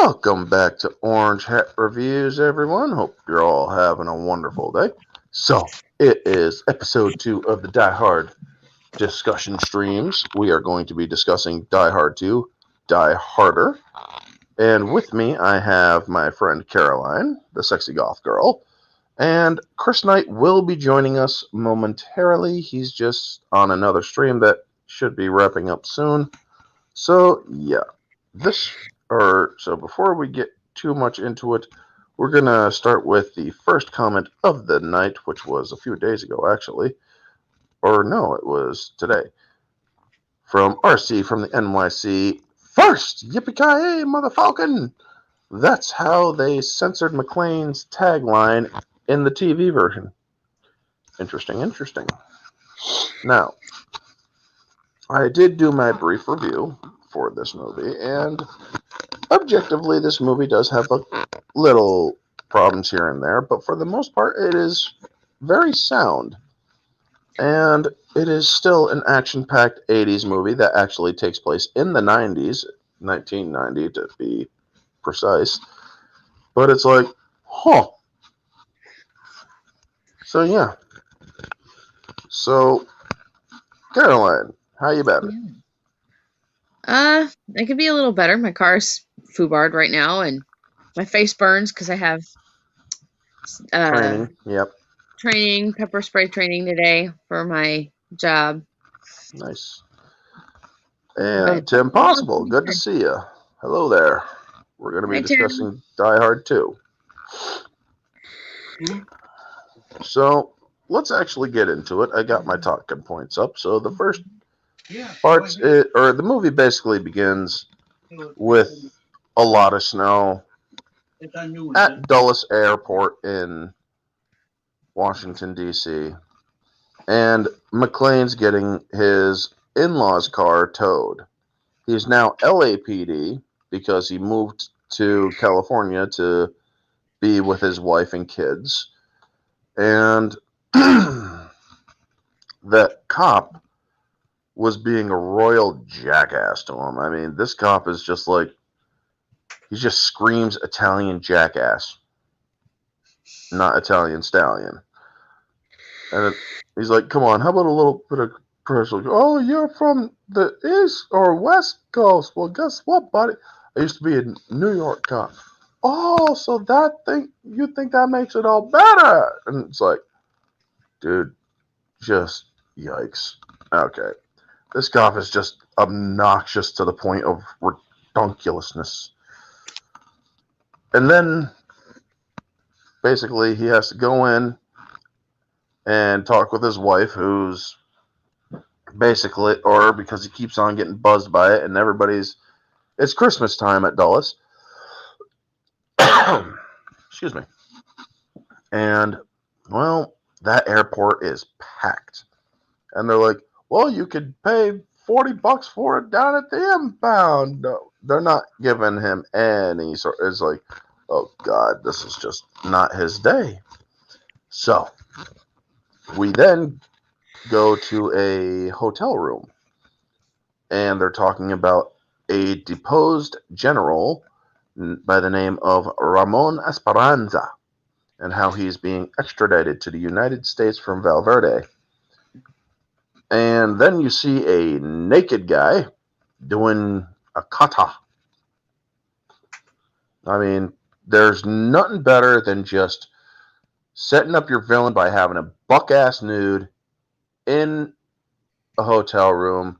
Welcome back to Orange Hat Reviews, everyone. Hope you're all having a wonderful day. So, it is episode 2 of the Die Hard discussion streams. We are going to be discussing Die Hard 2, Die Harder. And with me, I have my friend Caroline, the sexy goth girl. And Chris Knight will be joining us momentarily. He's just on another stream that should be wrapping up soon. So, yeah. So before we get too much into it, we're going to start with the first comment of the night, which was a few days ago, actually. Or no, it was today. From RC from the NYC. First! Yippee-ki-yay, motherfalcon! That's how they censored McClane's tagline in the TV version. Interesting. Now, I did do my brief review for this movie, and objectively, this movie does have a little problems here and there, but for the most part, it is very sound. And it is still an action-packed 80s movie that actually takes place in the 90s, 1990 to be precise. But it's like, huh. So, yeah. So, Caroline, how you been? I could be a little better. My car's foobarred right now, and my face burns because I have Training, yep. pepper spray training today for my job. Nice. And Tim Possible, good to see you. Hello there. We're going to be discussing Die Hard 2. So, let's actually get into it. I got my talking points up. So, the first parts, the movie basically begins with a lot of snow at Dulles Airport in Washington, D.C. And McClane's getting his in-laws' car towed. He's now LAPD because he moved to California to be with his wife and kids. And that cop was being a royal jackass to him. I mean, this cop is just like, he just screams Italian jackass, not Italian stallion. And he's like, come on, how about a little bit of personal? Oh, you're from the East or West Coast. Well, guess what, buddy? I used to be a New York cop. Oh, so you think that makes it all better? And it's like, dude, just yikes. Okay. This cop is just obnoxious to the point of redunculousness. And then, basically, he has to go in and talk with his wife, who's basically, or because he keeps on getting buzzed by it, and it's Christmas time at Dulles. Excuse me. And, well, that airport is packed. And they're like, well, you could pay $40 for it down at the impound. No, they're not giving him any sort. It's like, oh, God, this is just not his day. So, we then go to a hotel room, and they're talking about a deposed general by the name of Ramon Esperanza and how he's being extradited to the United States from Valverde. And then you see a naked guy doing a kata. I mean, there's nothing better than just setting up your villain by having a buck-ass nude in a hotel room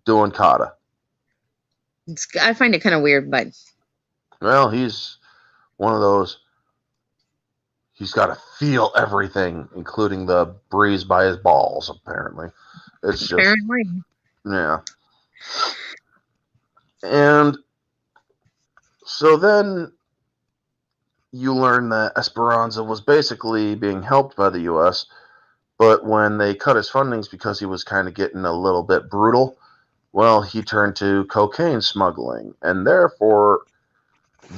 doing kata. I find it kind of weird, but... Well, he's one of those... He's got to feel everything, including the breeze by his balls, apparently. It's just... Apparently. Yeah. And so then you learn that Esperanza was basically being helped by the U.S., but when they cut his fundings because he was kind of getting a little bit brutal, well, he turned to cocaine smuggling, and therefore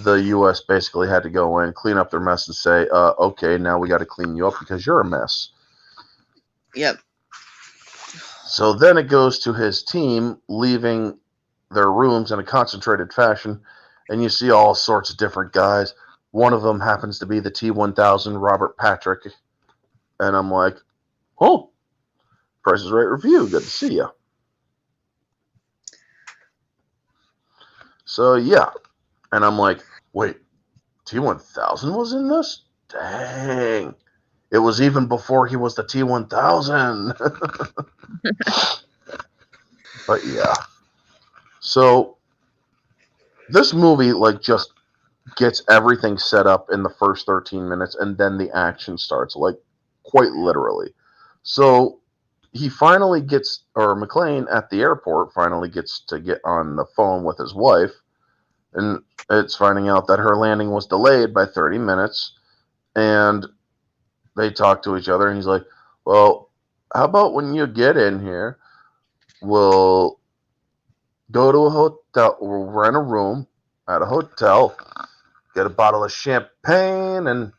the U.S. basically had to go in, clean up their mess, and say, okay, now we got to clean you up because you're a mess. Yep. So then it goes to his team leaving their rooms in a concentrated fashion, and you see all sorts of different guys. One of them happens to be the T-1000 Robert Patrick, and I'm like, oh, Price is Right review. Good to see you. So yeah, and I'm like, wait, T-1000 was in this? Dang. It was even before he was the T-1000. But yeah. So this movie like just gets everything set up in the first 13 minutes and then the action starts, like quite literally. So he finally gets, or McClane at the airport finally gets to get on the phone with his wife, and it's finding out that her landing was delayed by 30 minutes, and they talk to each other, and he's like, well, how about when you get in here, we'll go to a hotel, we'll rent a room at a hotel, get a bottle of champagne, and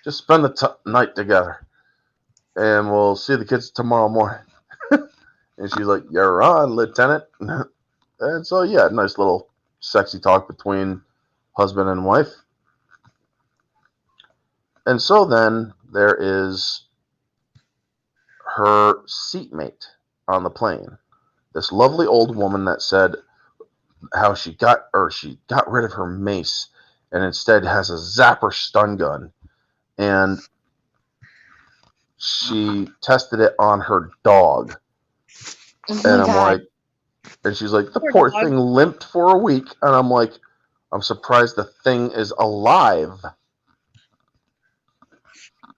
just spend the night together. And we'll see the kids tomorrow morning. And she's like, you're on, Lieutenant. And so, yeah, nice little sexy talk between husband and wife. And so then there is her seatmate on the plane. This lovely old woman that said how she got rid of her mace and instead has a zapper stun gun. And she tested it on her dog. Oh And my I'm God. like, and she's like, the Poor poor dog. thing limped for a week. And I'm like, I'm surprised the thing is alive.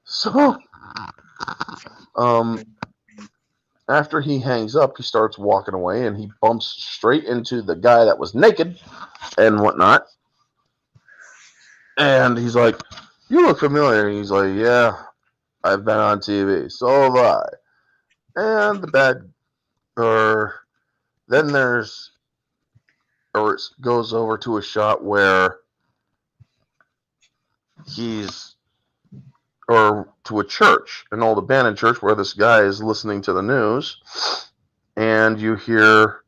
So, after he hangs up, he starts walking away and he bumps straight into the guy that was naked and whatnot. And he's like, you look familiar. And he's like, yeah, I've been on TV. So have I. And the bad, or then there's, or it goes over to a shot where he's, or to a church, an old abandoned church where this guy is listening to the news, and you hear,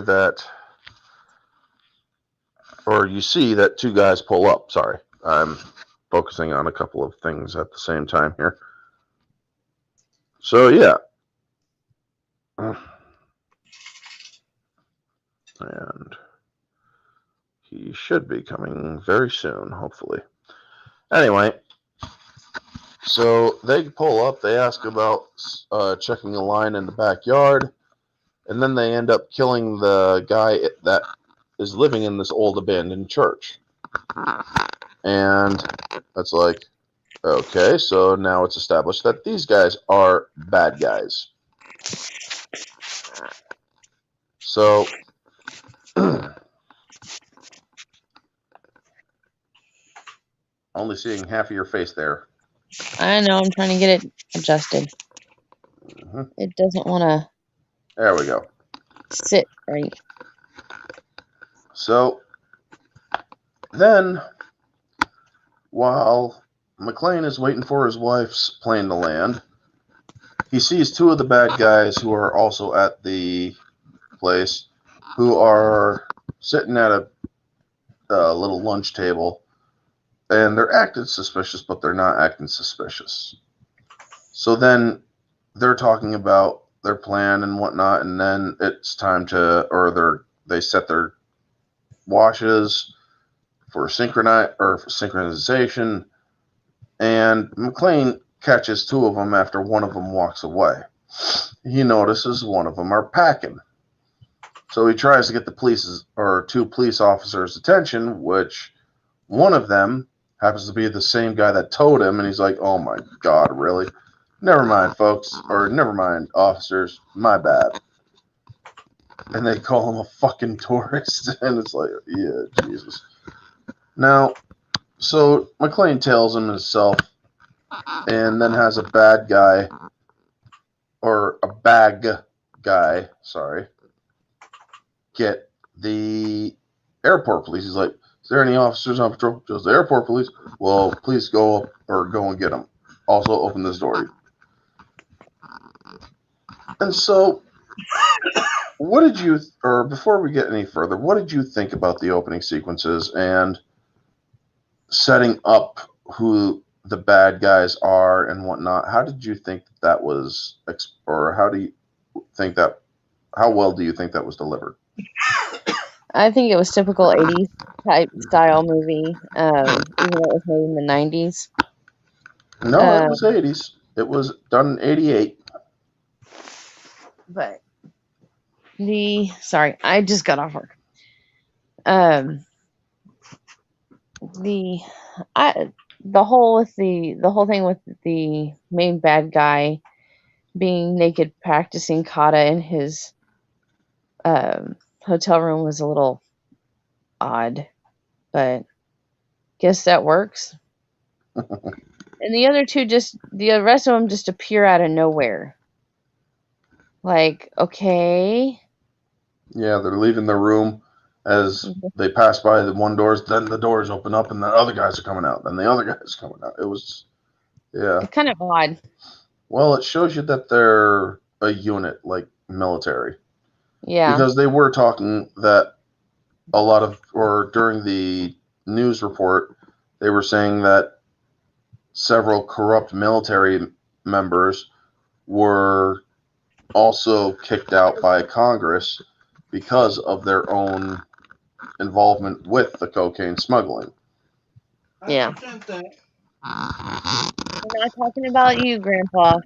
that, or you see that two guys pull up. Sorry, I'm focusing on a couple of things at the same time here. So yeah. And he should be coming very soon, hopefully. Anyway, so they pull up, they ask about checking a line in the backyard, and then they end up killing the guy that is living in this old abandoned church. And that's like, okay, so now it's established that these guys are bad guys. So, only seeing half of your face there. I know, I'm trying to get it adjusted. Mm-hmm. It doesn't want to There we go. sit right. So, then, while McClane is waiting for his wife's plane to land, he sees two of the bad guys who are also at the place, who are sitting at a little lunch table, and they're acting suspicious, but they're not acting suspicious. So then they're talking about their plan and whatnot, and then it's time to, or they set their watches for synchronization, and McClane catches two of them after one of them walks away. He notices one of them are packing. So he tries to get the two police officers' attention, which one of them happens to be the same guy that towed him, and he's like, oh my God, really? Never mind, folks, or never mind, officers, my bad. And they call him a fucking tourist, and it's like, yeah, Jesus. Now, so McClane tails him himself, and then has a bad guy, or a bag guy, sorry, get the airport police. He's like, is there any officers on patrol? Just the airport police. Well, please go up or go and get them. Also, open this door. And so, what did you, or before we get any further, what did you think about the opening sequences and setting up who the bad guys are and whatnot? How did you think that was, or how do you think that, how well do you think that was delivered? I think it was typical 80s type style movie, even though it was made in the 90s. No, it was 80s. It was done in 88. But sorry, I just got off work. The whole thing with the main bad guy being naked practicing kata in his hotel room was a little odd, but guess that works. And the other two the rest of them just appear out of nowhere. Like, okay. Yeah, they're leaving the room as they pass by the one doors, then the doors open up and the other guys are coming out, then the other guys are coming out. It was, yeah. It's kind of odd. Well, it shows you that they're a unit, like military. Yeah. Because they were talking that a lot of, or during the news report, they were saying that several corrupt military members were also kicked out by Congress because of their own involvement with the cocaine smuggling. Yeah. We're not talking about you, Grandpa.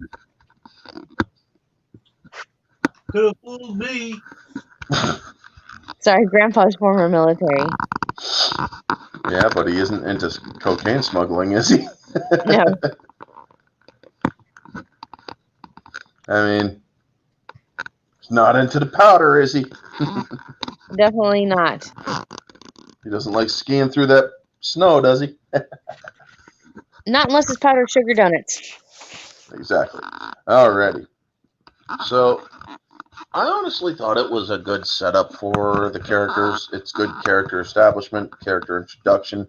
Could have fooled me. Sorry, Grandpa's former military. Yeah, but he isn't into cocaine smuggling, is he? No. I mean, he's not into the powder, is he? Definitely not. He doesn't like skiing through that snow, does he? Not unless it's powdered sugar donuts. Exactly. Alrighty. So, I honestly thought it was a good setup for the characters. It's good character establishment, character introduction.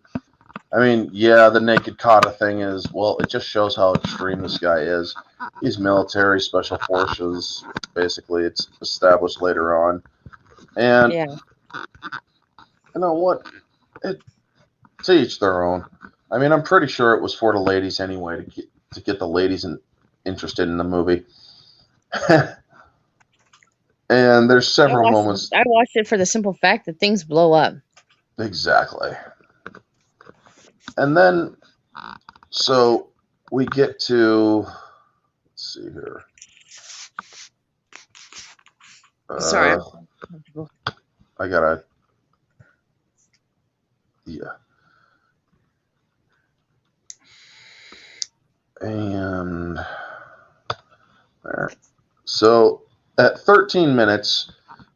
I mean, yeah, the naked kata thing is, well, it just shows how extreme this guy is. He's military, special forces, basically. It's established later on. And, yeah. You know what? To each their own. I mean, I'm pretty sure it was for the ladies anyway, to get the ladies interested in the movie. And there's several moments. I watched it for the simple fact that things blow up. Exactly. And then, so we get to, let's see here. Sorry. I gotta, yeah. And there. So at 13 minutes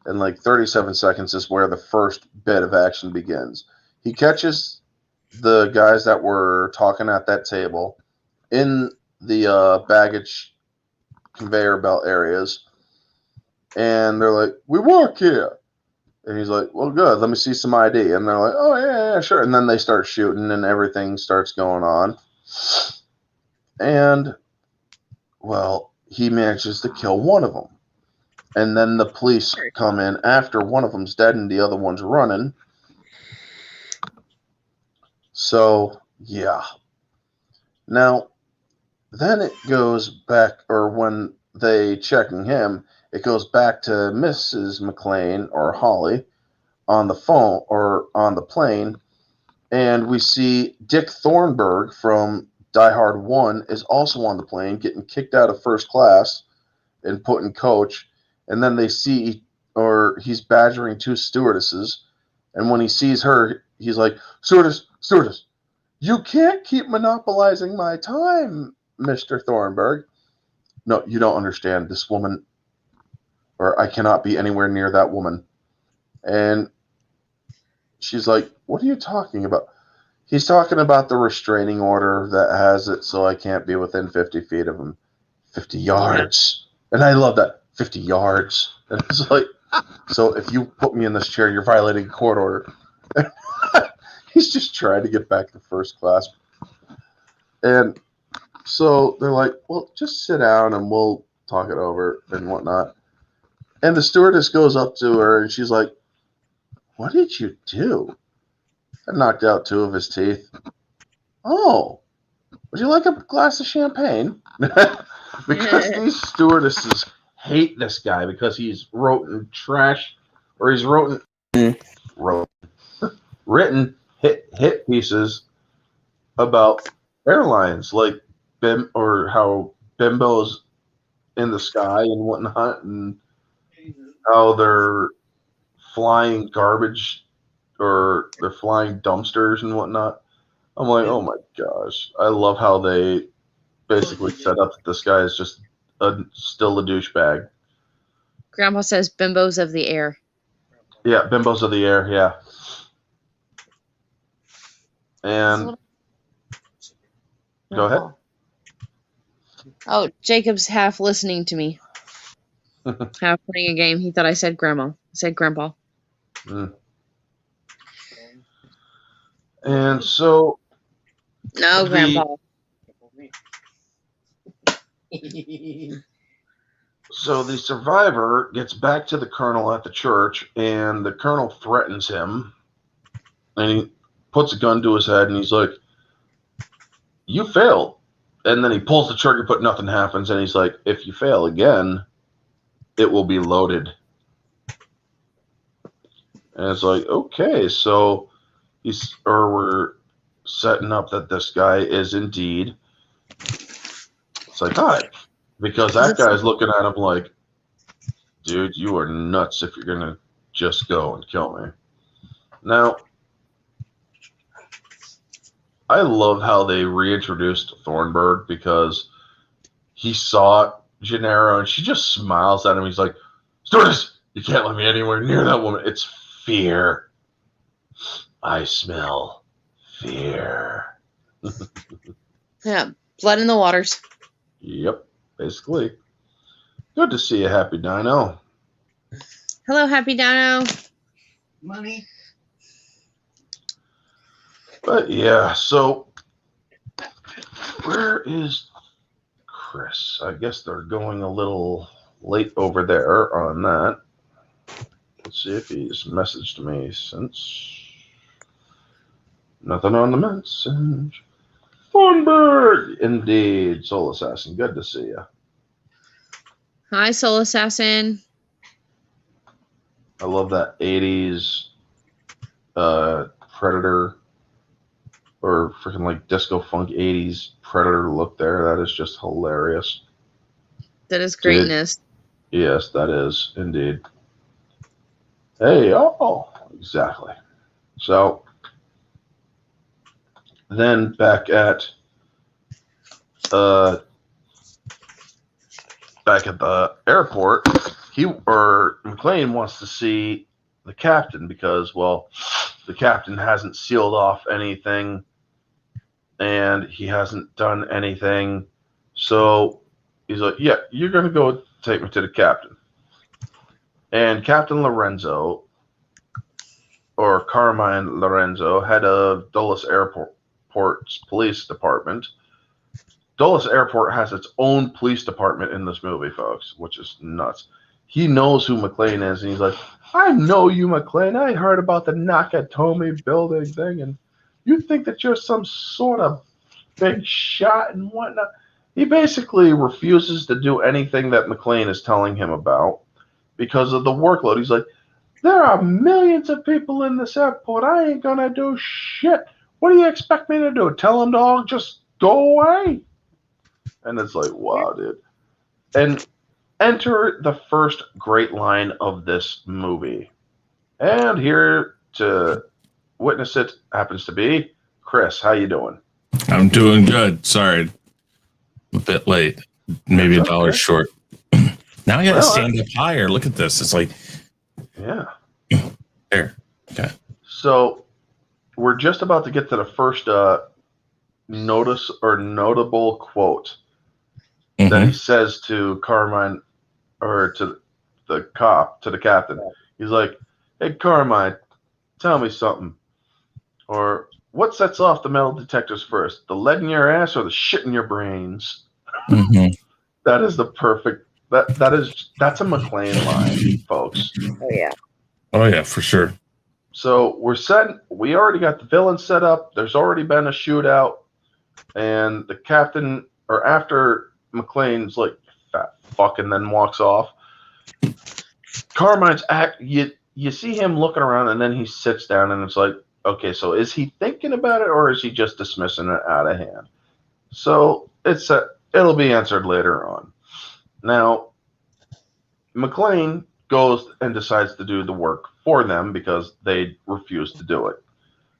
and like 37 seconds is where the first bit of action begins. He catches the guys that were talking at that table in the baggage conveyor belt areas, and they're like, "We work here," and he's like, "Well, good. Let me see some ID." And they're like, "Oh yeah, sure." And then they start shooting, and everything starts going on. And well, he manages to kill one of them, and then the police come in after one of them's dead and the other one's running. So yeah. Now, then it goes back, or when they checking him, it goes back to Mrs. McClane, or Holly, on the phone or on the plane, and we see Dick Thornburg from Die Hard 1 is also on the plane, getting kicked out of first class and put in coach, and then they see, or he's badgering two stewardesses, and when he sees her, he's like, "Stewardess, you can't keep monopolizing my time, Mr. Thornburg." "No, you don't understand. This woman, or I cannot be anywhere near that woman." And she's like, "What are you talking about?" He's talking about the restraining order that has it so I can't be within 50 feet of him. 50 yards. And I love that. 50 yards. And it's like, so if you put me in this chair, you're violating a court order. He's just trying to get back to first class. And so they're like, "Well, just sit down and we'll talk it over and whatnot. And the stewardess goes up to her and she's like, "What did you do?" I knocked out 2 of his teeth. "Oh, would you like a glass of champagne?" Because these stewardesses hate this guy because he's written trash, or he's written hit pieces about airlines, like or how bimbos in the sky and whatnot, and how they're flying garbage or they're flying dumpsters and whatnot. I'm like, oh my gosh. I love how they basically set up that this guy is just still a douchebag. Grandpa says bimbos of the air. Yeah, bimbos of the air, yeah. And go ahead. Oh, Jacob's half listening to me. Half playing a game. He thought I said grandma. I said grandpa. And so No, grandpa. So the survivor gets back to the colonel at the church, and the colonel threatens him, and he puts a gun to his head, and he's like, "You failed." And then he pulls the trigger, but nothing happens, and he's like, "If you fail again, it will be loaded." And it's like, okay, so we're setting up that this guy is indeed psychotic. Because that guy's looking at him like, "Dude, you are nuts if you're going to just go and kill me." Now, I love how they reintroduced Thornburg because he saw Gennaro and she just smiles at him. He's like, "Stewardess, you can't let me anywhere near that woman. It's fear. I smell fear." Yeah, blood in the waters. Yep, basically. Good to see you, Happy Dino. Hello, Happy Dino. Money. But yeah, so where is Chris? I guess they're going a little late over there on that. Let's see if he's messaged me since. Nothing on the message. Thornburg! Indeed, Soul Assassin. Good to see you. Hi, Soul Assassin. I love that 80s Predator or freaking like disco funk 80s Predator look there. That is just hilarious. That is greatness. Yes, that is indeed. Hey, oh, exactly. So then back at the airport, McClane wants to see the captain because, well, the captain hasn't sealed off anything and he hasn't done anything. So he's like, "Yeah, you're going to go take me to the captain." And Captain Lorenzo, or Carmine Lorenzo, head of Dulles Airport's police department. Dulles Airport has its own police department in this movie, folks, which is nuts. He knows who McClane is, and he's like, "I know you, McClane. I heard about the Nakatomi building thing, and you think that you're some sort of big shot and whatnot." He basically refuses to do anything that McClane is telling him about because of the workload. He's like, "There are millions of people in this airport. I ain't going to do shit. What do you expect me to do? Tell them to all just go away?" And it's like, wow, dude. And enter the first great line of this movie. And here to witness it happens to be Chris. How you doing? I'm doing good. Sorry, a bit late. Maybe That's $1 okay. short. Now I got to stand up higher. Look at this. It's like, yeah. There. Okay. So we're just about to get to the first notable quote that he says to Carmine, or to the captain. He's like, "Hey, Carmine, tell me something. Or what sets off the metal detectors first? The lead in your ass or the shit in your brains?" Mm-hmm. That is the perfect That's a McClane line, folks. Oh yeah. Oh yeah, for sure. So we already got the villain set up. There's already been a shootout, and the captain, or after McClane's like fat fuck and then walks off. Carmine's you see him looking around, and then he sits down, and it's like, okay, so is he thinking about it, or is he just dismissing it out of hand? So it'll be answered later on. Now, McClane goes and decides to do the work for them because they refuse to do it.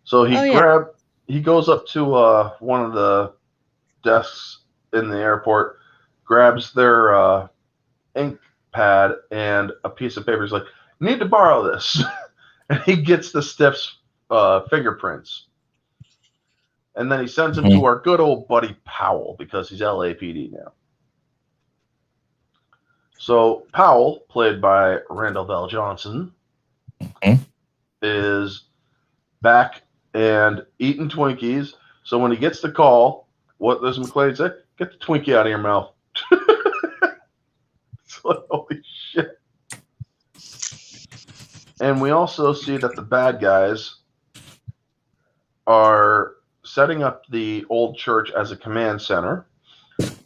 So he goes up to one of the desks in the airport, grabs their ink pad and a piece of paper. He's like, "Need to borrow this," and he gets the stiff's fingerprints, and then he sends him to our good old buddy Powell because he's LAPD now. So Powell, played by Randall Bell Johnson, is back and eating Twinkies. So when he gets the call, what does McClane say? Get the Twinkie out of your mouth. It's like, holy shit. And we also see that the bad guys are setting up the old church as a command center.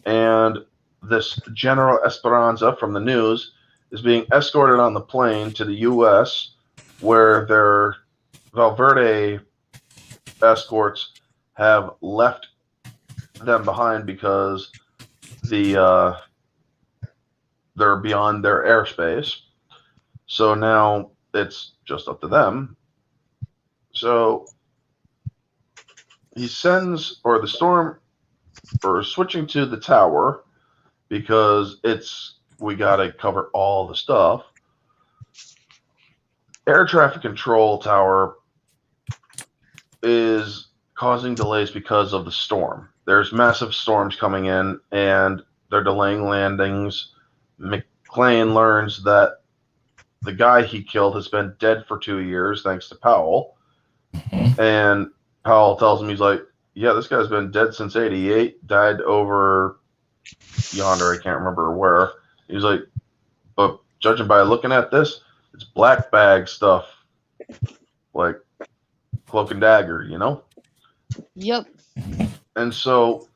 And this General Esperanza from the news is being escorted on the plane to the U.S., where their Valverde escorts have left them behind because they're beyond their airspace. So now it's just up to them. So he sends, or the storm, or switching to the tower, because we got to cover all the stuff. Air traffic control tower is causing delays because of the storm. There's massive storms coming in, and they're delaying landings. McClane learns that the guy he killed has been dead for 2 years, thanks to Powell. And Powell tells him, he's like, yeah, this guy's been dead since 88, died over yonder, I can't remember where. He's like, but judging by looking at this, it's black bag stuff, like Cloak and Dagger, you know? Yep. And so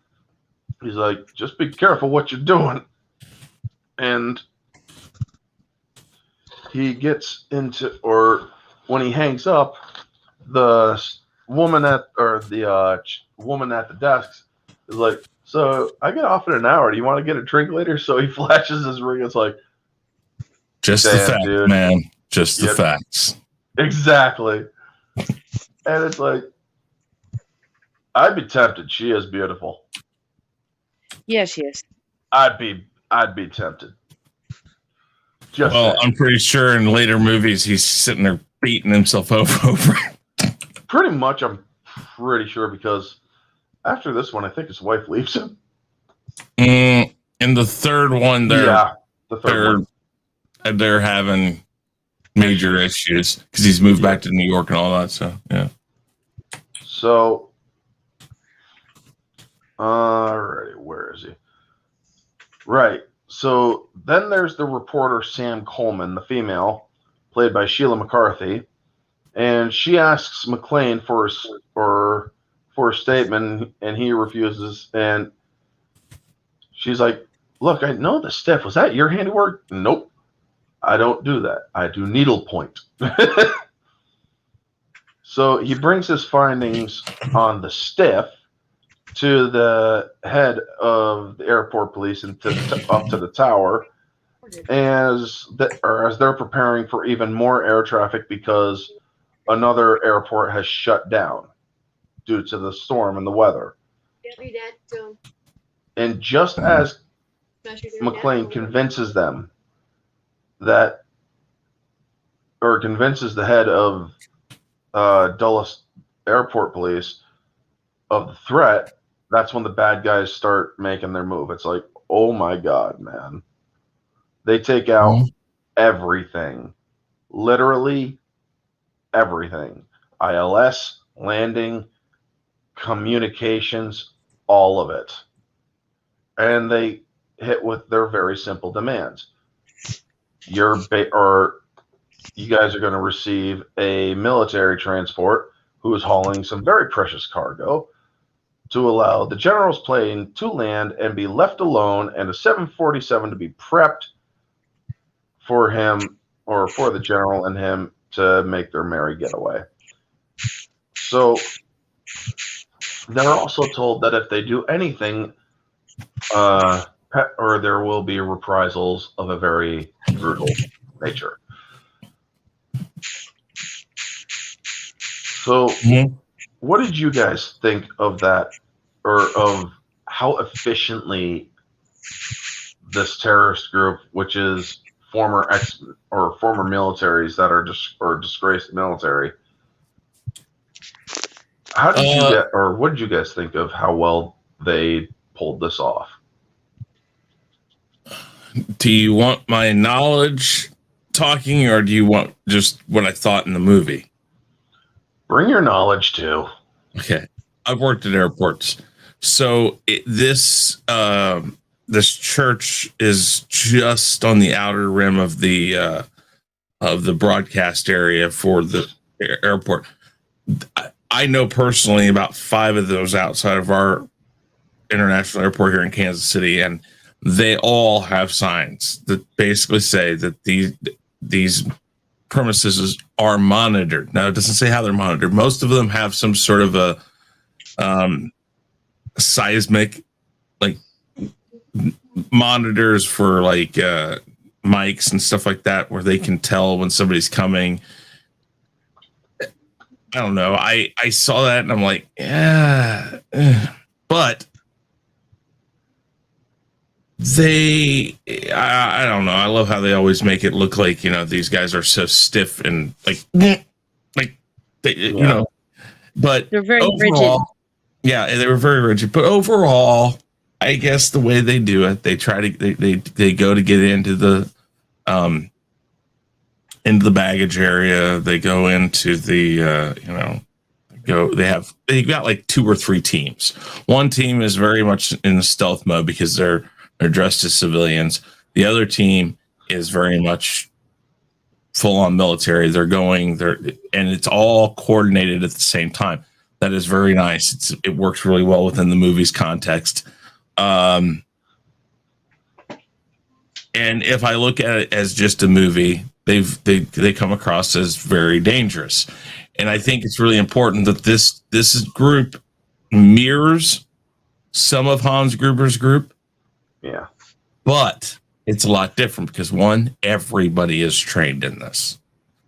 he's like, just be careful what you're doing. And he gets into, or when he hangs up, the woman at the desk is like, so I get off in an hour. Do you want to get a drink later? So he flashes his ring. It's like, just the facts, dude. Man. Just the facts. Exactly. And it's like, I'd be tempted. She is beautiful. Yeah, she is. I'd be tempted. I'm pretty sure in later movies he's sitting there beating himself over. Pretty much, I'm pretty sure, because after this one, I think his wife leaves him. In the third one, they're having major issues because he's moved back to New York and all that. So yeah. So, alrighty, where is he? Right. So then there's the reporter Sam Coleman, the female, played by Sheila McCarthy, and she asks McClane for a statement, and he refuses. And she's like, "Look, I know the stiff. Was that your handiwork?" "Nope, I don't do that. I do needlepoint." So he brings his findings on the stiff to the head of the airport police and up to the tower, as they're preparing for even more air traffic because another airport has shut down due to the storm and the weather. And just as McClane convinces them that, or convinces the head of Dulles Airport Police of the threat, that's when the bad guys start making their move. It's like, oh my God, man. They take out everything. Literally everything. ILS, landing, communications, all of it. And they hit with their very simple demands. You guys are going to receive a military transport who is hauling some very precious cargo to allow the general's plane to land and be left alone, and a 747 to be prepped for him, or for the general and him, to make their merry getaway. So they're also told that if they do anything, or there will be reprisals of a very brutal nature. So, what did you guys think of that, or of how efficiently this terrorist group, which is former militaries that are or disgraced military, how did you get, or what did you guys think of how well they pulled this off? Do you want my knowledge talking, or do you want just what I thought in the movie? Bring your knowledge too. Okay, I've worked at airports, so this church is just on the outer rim of the broadcast area for the airport. I know personally about 5 of those outside of our international airport here in Kansas City, and they all have signs that basically say that these premises are monitored. Now, it doesn't say how they're monitored. Most of them have some sort of a seismic, like, monitors for like mics and stuff like that, where they can tell when somebody's coming. I don't know. I saw that and I'm like, yeah, but I don't know. I love how they always make it look like, these guys are so stiff and but they're very overall, rigid. Yeah, they were very rigid. But overall, I guess the way they do it, they try to they go to get into the baggage area. They go into the they've got like 2 or 3 teams. One team is very much in stealth mode because they're dressed as civilians. The other team is very much full on military. And it's all coordinated at the same time. That is very nice. It works really well within the movie's context. And if I look at it as just a movie, they come across as very dangerous. And I think it's really important that this group mirrors some of Hans Gruber's group. Yeah. But it's a lot different because, one, everybody is trained in this.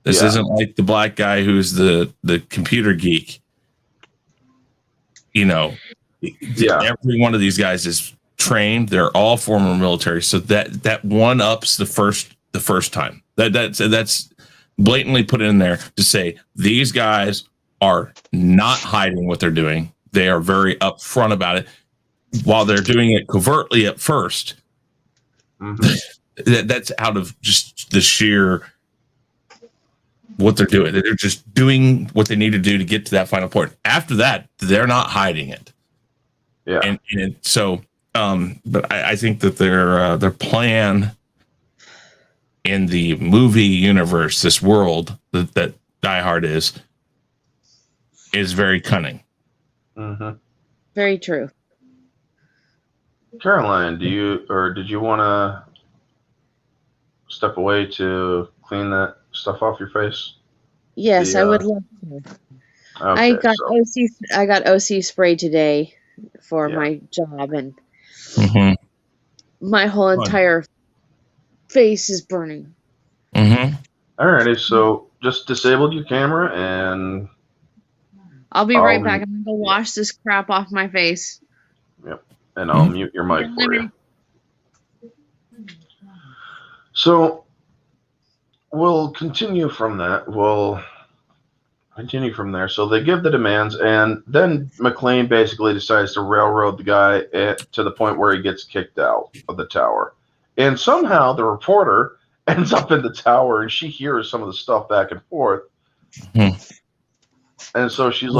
This isn't like the black guy who's the computer geek. Every one of these guys is trained. They're all former military. So that one ups the first time. That's blatantly put in there to say these guys are not hiding what they're doing. They are very upfront about it. While they're doing it covertly at first, that's out of just the sheer what they're doing. They're just doing what they need to do to get to that final point. After that, they're not hiding it. Yeah. And so, but I think that their plan in the movie universe, this world that Die Hard is very cunning. Mm-hmm. Very true. Caroline, did you want to step away to clean that stuff off your face? Yes, I would love to. Okay, I got OC spray today for my job, and my whole entire face is burning. Alrighty, so just disabled your camera, and I'll be right back. I'm gonna wash this crap off my face. Yep, and I'll mute your mic for you. So we'll continue from that. So they give the demands, and then McClane basically decides to railroad the guy to the point where he gets kicked out of the tower. And somehow the reporter ends up in the tower, and she hears some of the stuff back and forth. And so she's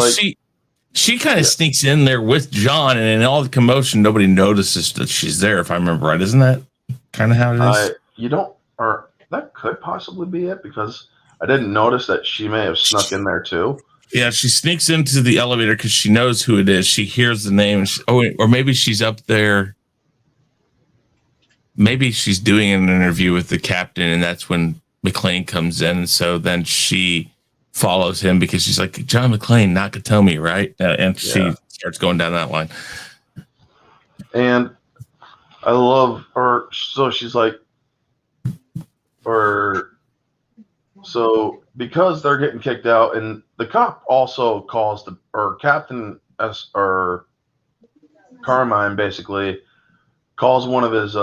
She kind of sneaks in there with John, and in all the commotion, nobody notices that she's there. If I remember right, isn't that kind of how it is? Or that could possibly be it, because I didn't notice that she may have snuck in there too. Yeah, she sneaks into the elevator because she knows who it is. She hears the name, and or maybe she's up there. Maybe she's doing an interview with the captain, and that's when McClane comes in. And so then she follows him because she's like, John McClane, Nakatomi, right? And she starts going down that line. And I love her. So she's like, so because they're getting kicked out, and the cop also calls Captain or Carmine basically calls one of his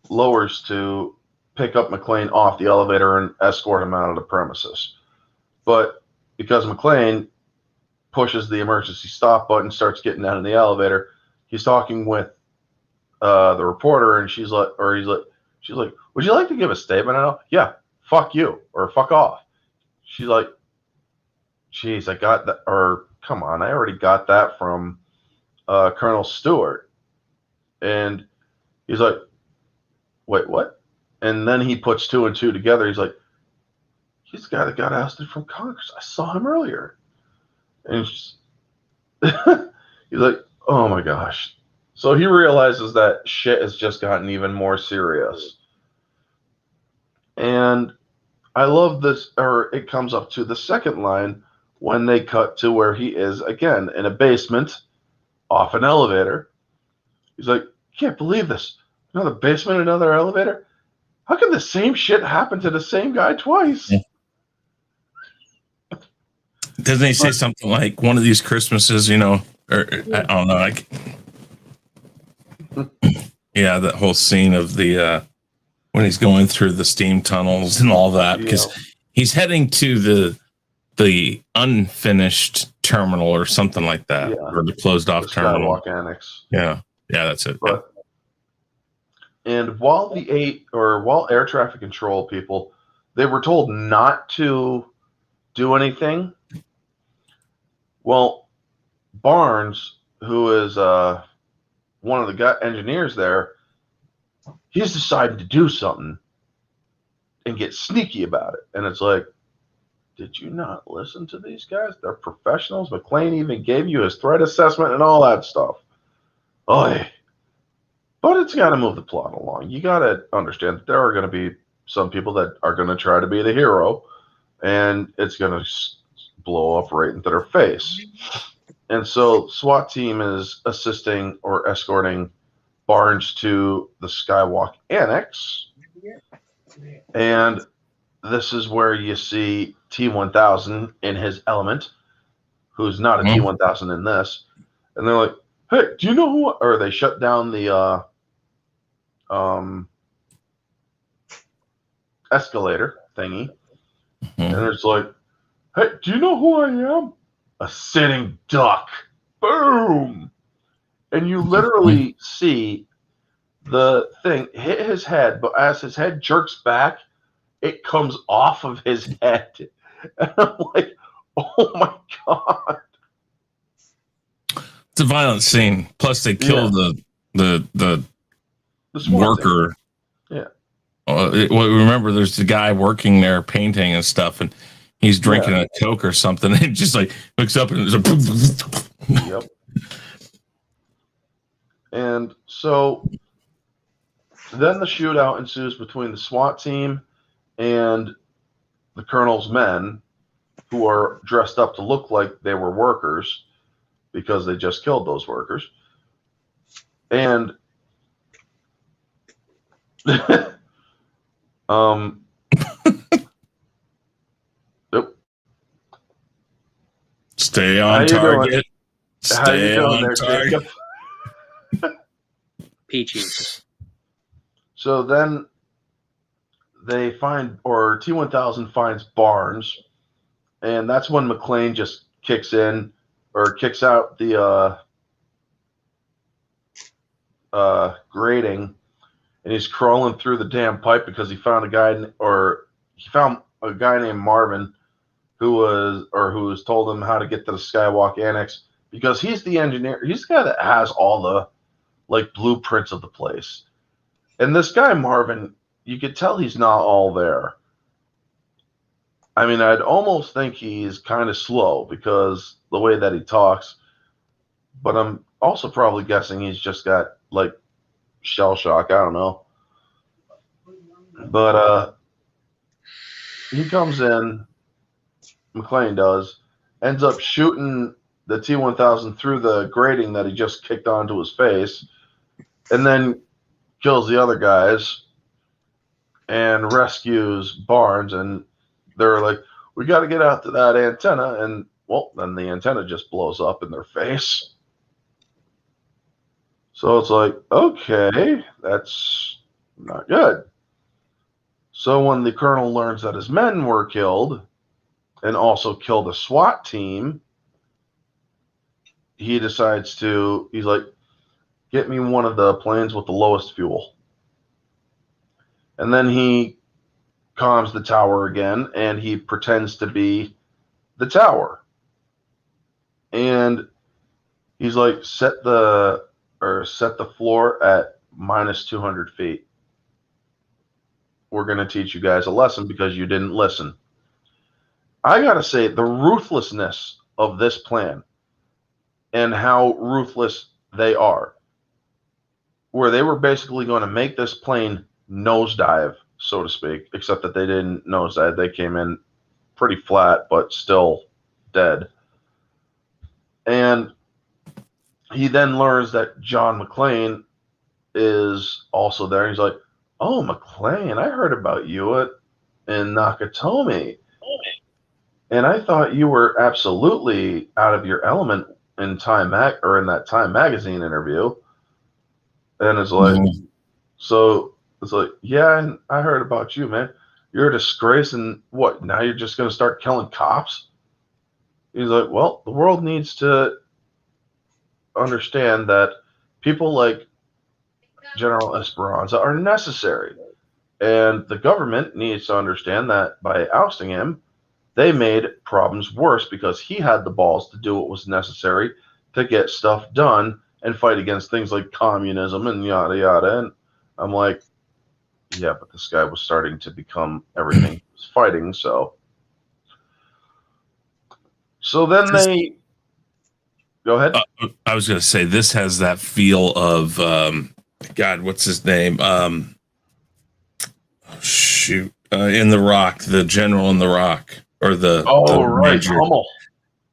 lowers to pick up McClane off the elevator and escort him out of the premises. But because McClane pushes the emergency stop button, starts getting down in the elevator, he's talking with the reporter, and she's like, would you like to give a statement? Yeah, fuck you, or fuck off. She's like, geez, I got that, or come on, I already got that from Colonel Stewart. And he's like, wait, what? And then he puts two and two together. He's like, he's the guy that got ousted from Congress. I saw him earlier. And he's like, oh my gosh. So he realizes that shit has just gotten even more serious. And I love this, or it comes up to the second line when they cut to where he is again in a basement off an elevator. He's like, can't believe this. Another basement, another elevator? How can the same shit happen to the same guy twice? Yeah. Doesn't he say something like one of these Christmases, or I don't know, like, yeah, that whole scene of the when he's going through the steam tunnels and all that, because he's heading to the unfinished terminal or something like that, or the closed off terminal. Skywalk Annex. Yeah, that's it. But, and while air traffic control people, they were told not to do anything. Well, Barnes, who is one of the engineers there, he's decided to do something and get sneaky about it. And it's like, did you not listen to these guys? They're professionals. McClane even gave you his threat assessment and all that stuff. Oy. But it's got to move the plot along. You got to understand that there are going to be some people that are going to try to be the hero, and it's going to blow up right into their face. And so SWAT team is assisting or escorting Barnes to the Skywalk Annex. And this is where you see T-1000 in his element, who's not a T-1000 in this. And they're like, hey, do you know who? Or they shut down the escalator thingy. And it's like, hey, do you know who I am? A sitting duck. Boom. And you literally see the thing hit his head, but as his head jerks back, it comes off of his head. And I'm like, oh my God. It's a violent scene. Plus, they kill the worker. Yeah. Remember, there's the guy working there painting and stuff, and he's drinking a Coke or something. And just like looks up and there's a. Yep. And so then the shootout ensues between the SWAT team and the colonel's men, who are dressed up to look like they were workers because they just killed those workers. And Stay on target. Stay on target. Peaches. So then they find, or T-1000 finds Barnes, and that's when McClane just kicks in, or kicks out the grating, and he's crawling through the damn pipe because he found a guy named Marvin who's told him how to get to the Skywalk Annex, because he's the engineer. He's the guy that has all the blueprints of the place. And this guy Marvin, you could tell he's not all there. I mean, I'd almost think he's kind of slow because the way that he talks, but I'm also probably guessing he's just got shell shock. I don't know. But he comes in, McClane does, ends up shooting the T-1000 through the grating that he just kicked onto his face, and then kills the other guys and rescues Barnes. And they're like, we got to get out to that antenna. And, well, then the antenna just blows up in their face. So it's like, okay, that's not good. So when the colonel learns that his men were killed and also killed a SWAT team, he decides he's like, get me one of the planes with the lowest fuel. And then he calms the tower again, and he pretends to be the tower. And he's like, set the floor at minus 200 feet. We're going to teach you guys a lesson because you didn't listen. I got to say, the ruthlessness of this plan and how ruthless they are, where they were basically going to make this plane nosedive, so to speak, except that they didn't nosedive. They came in pretty flat, but still dead. And he then learns that John McClane is also there. He's like, oh, McClane, I heard about you in Nakatomi. And I thought you were absolutely out of your element in in that Time magazine interview. And it's like, so it's like, yeah, I heard about you, man. You're a disgrace, and what, now you're just going to start killing cops? He's like, well, the world needs to understand that people like General Esperanza are necessary. And the government needs to understand that by ousting him, they made problems worse because he had the balls to do what was necessary to get stuff done and fight against things like communism and yada yada. And I'm like, yeah, but this guy was starting to become everything he was fighting. So then they go ahead. I was going to say, this has that feel of God, what's his name? In The Rock, the general in The Rock, or the right, Hummel.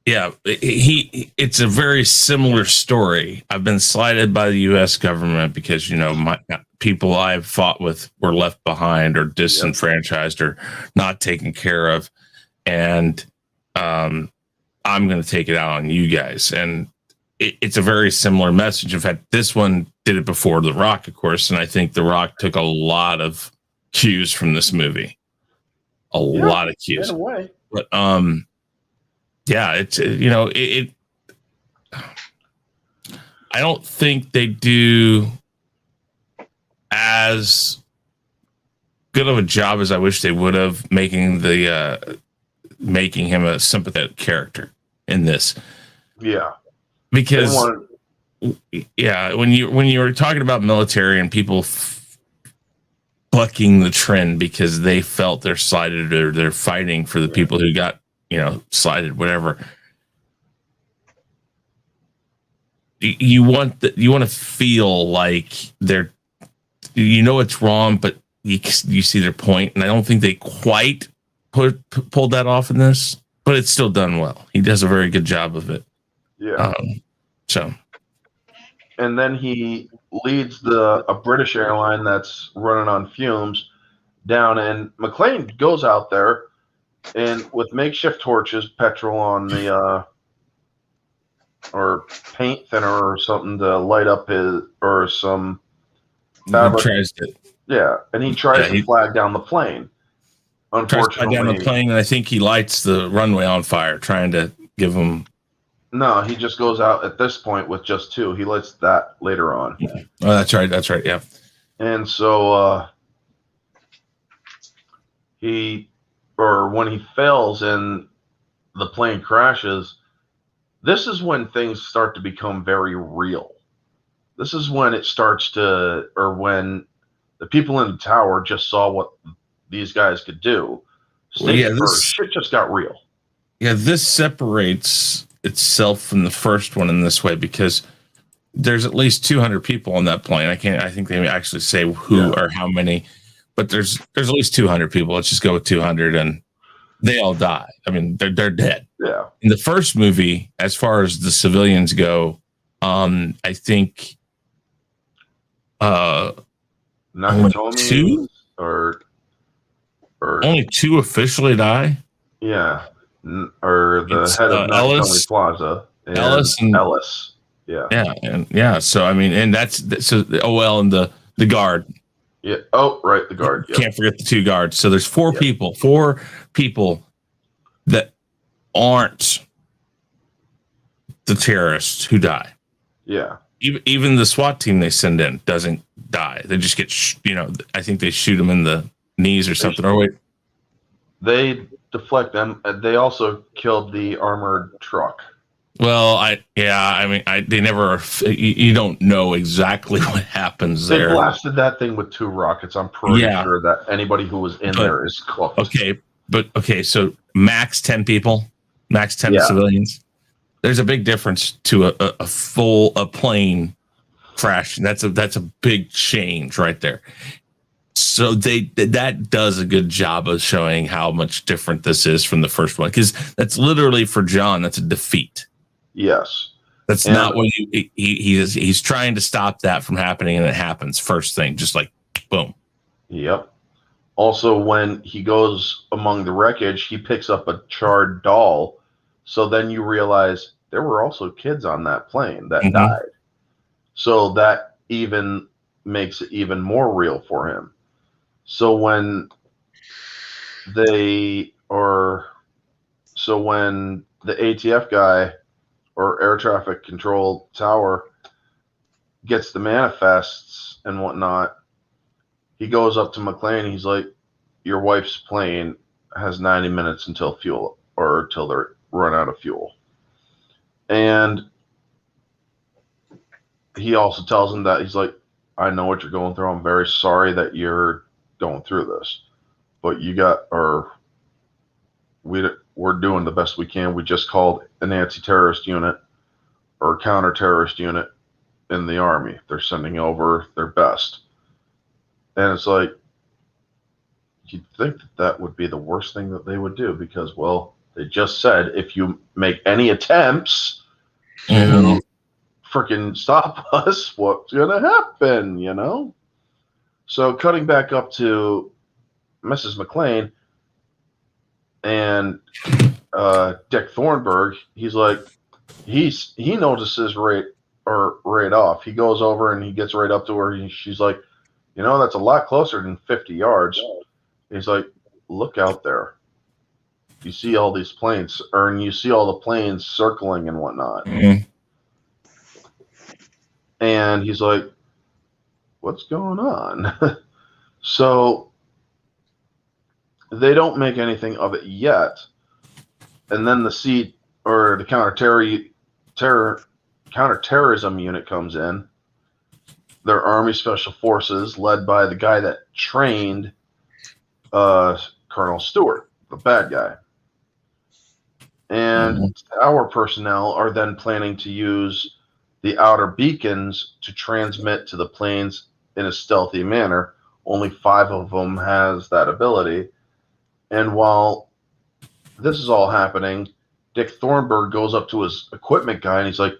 Yeah, it's a very similar story. I've been slighted by the U.S. government because, my people I've fought with were left behind or disenfranchised or not taken care of. And I'm going to take it out on you guys. And it's a very similar message. In fact, this one did it before The Rock, of course. And I think The Rock took a lot of cues from this movie. A lot of cues. In a way. But, yeah, it's, I don't think they do as good of a job as I wish they would have making him a sympathetic character in this. Yeah. Because when you were talking about military and people bucking the trend because they felt they're slighted or they're fighting for the people who got slighted, whatever. You want to feel like they're, it's wrong, but you see their point, and I don't think they quite pulled that off in this, but it's still done well. He does a very good job of it. Yeah. And then he leads a British airline that's running on fumes down, and McClane goes out there and with makeshift torches, petrol on the or paint thinner or something to light up some fabric. And he tries to flag down the plane. Unfortunately, down the plane, and I think he lights the runway on fire, trying to give him. No, he just goes out at this point with just two. He lights that later on. Oh, that's right. Yeah. And so when he fails in the plane crashes, this is when things start to become very real. This is when it starts to, or when the people in the tower just saw what these guys could do. Station first, shit just got real. Yeah, this separates itself from the first one in this way because there's at least 200 people on that plane. I think they actually say who or how many, but there's at least 200 people. Let's just go with 200, and they all die. I mean, they're dead. Yeah. In the first movie, as far as the civilians go, I think Nakatomi two or only two officially die. Yeah, or the head of Nakatomi Plaza, and Ellis. Yeah. So I mean, and that's so. Oh well, and the guard. Yeah. Oh, right, the guard. Yep. Can't forget the two guards. So there's four people that aren't the terrorists who die. Yeah. Even the SWAT team they send in doesn't die. They just get, I think they shoot them in the knees or something. Or wait, they deflect them. They also killed the armored truck. Well, they never. You don't know exactly what happens there. They blasted that thing with 2 rockets. I'm pretty sure that anybody who was in there is close. Okay, so max 10 people, max 10 civilians. There's a big difference to a plane crash. That's a big change right there. So that does a good job of showing how much different this is from the first one, because that's literally, for John, that's a defeat. Yes, that's not what he's trying to stop that from happening, and it happens first thing, just like boom. Yep. Also, when he goes among the wreckage, he picks up a charred doll. So then you realize there were also kids on that plane that died. So that even makes it even more real for him. So when when the ATF guy or air traffic control tower gets the manifests and whatnot, he goes up to McClane. He's like, your wife's plane has 90 minutes until fuel, or till they run out of fuel. And he also tells him that he's like, I know what you're going through. I'm very sorry that you're going through this, but we're doing the best we can. We just called an anti-terrorist unit or counter-terrorist unit in the Army. They're sending over their best. And it's like, you'd think that would be the worst thing that they would do, because, well, they just said if you make any attempts to freaking stop us, what's going to happen, So cutting back up to Mrs. McClane and Dick Thornburg, he's like, he notices right off. He goes over and he gets right up to her. She's like, that's a lot closer than 50 yards. He's like, look out there. You see all these planes, and you see all the planes circling and whatnot. And he's like, what's going on? So they don't make anything of it yet. And then the counterterrorism unit comes in. Their Army Special Forces, led by the guy that trained Colonel Stewart, the bad guy. And our personnel are then planning to use the outer beacons to transmit to the planes in a stealthy manner. Only 5 of them has that ability. And while this is all happening, Dick Thornburg goes up to his equipment guy and he's like,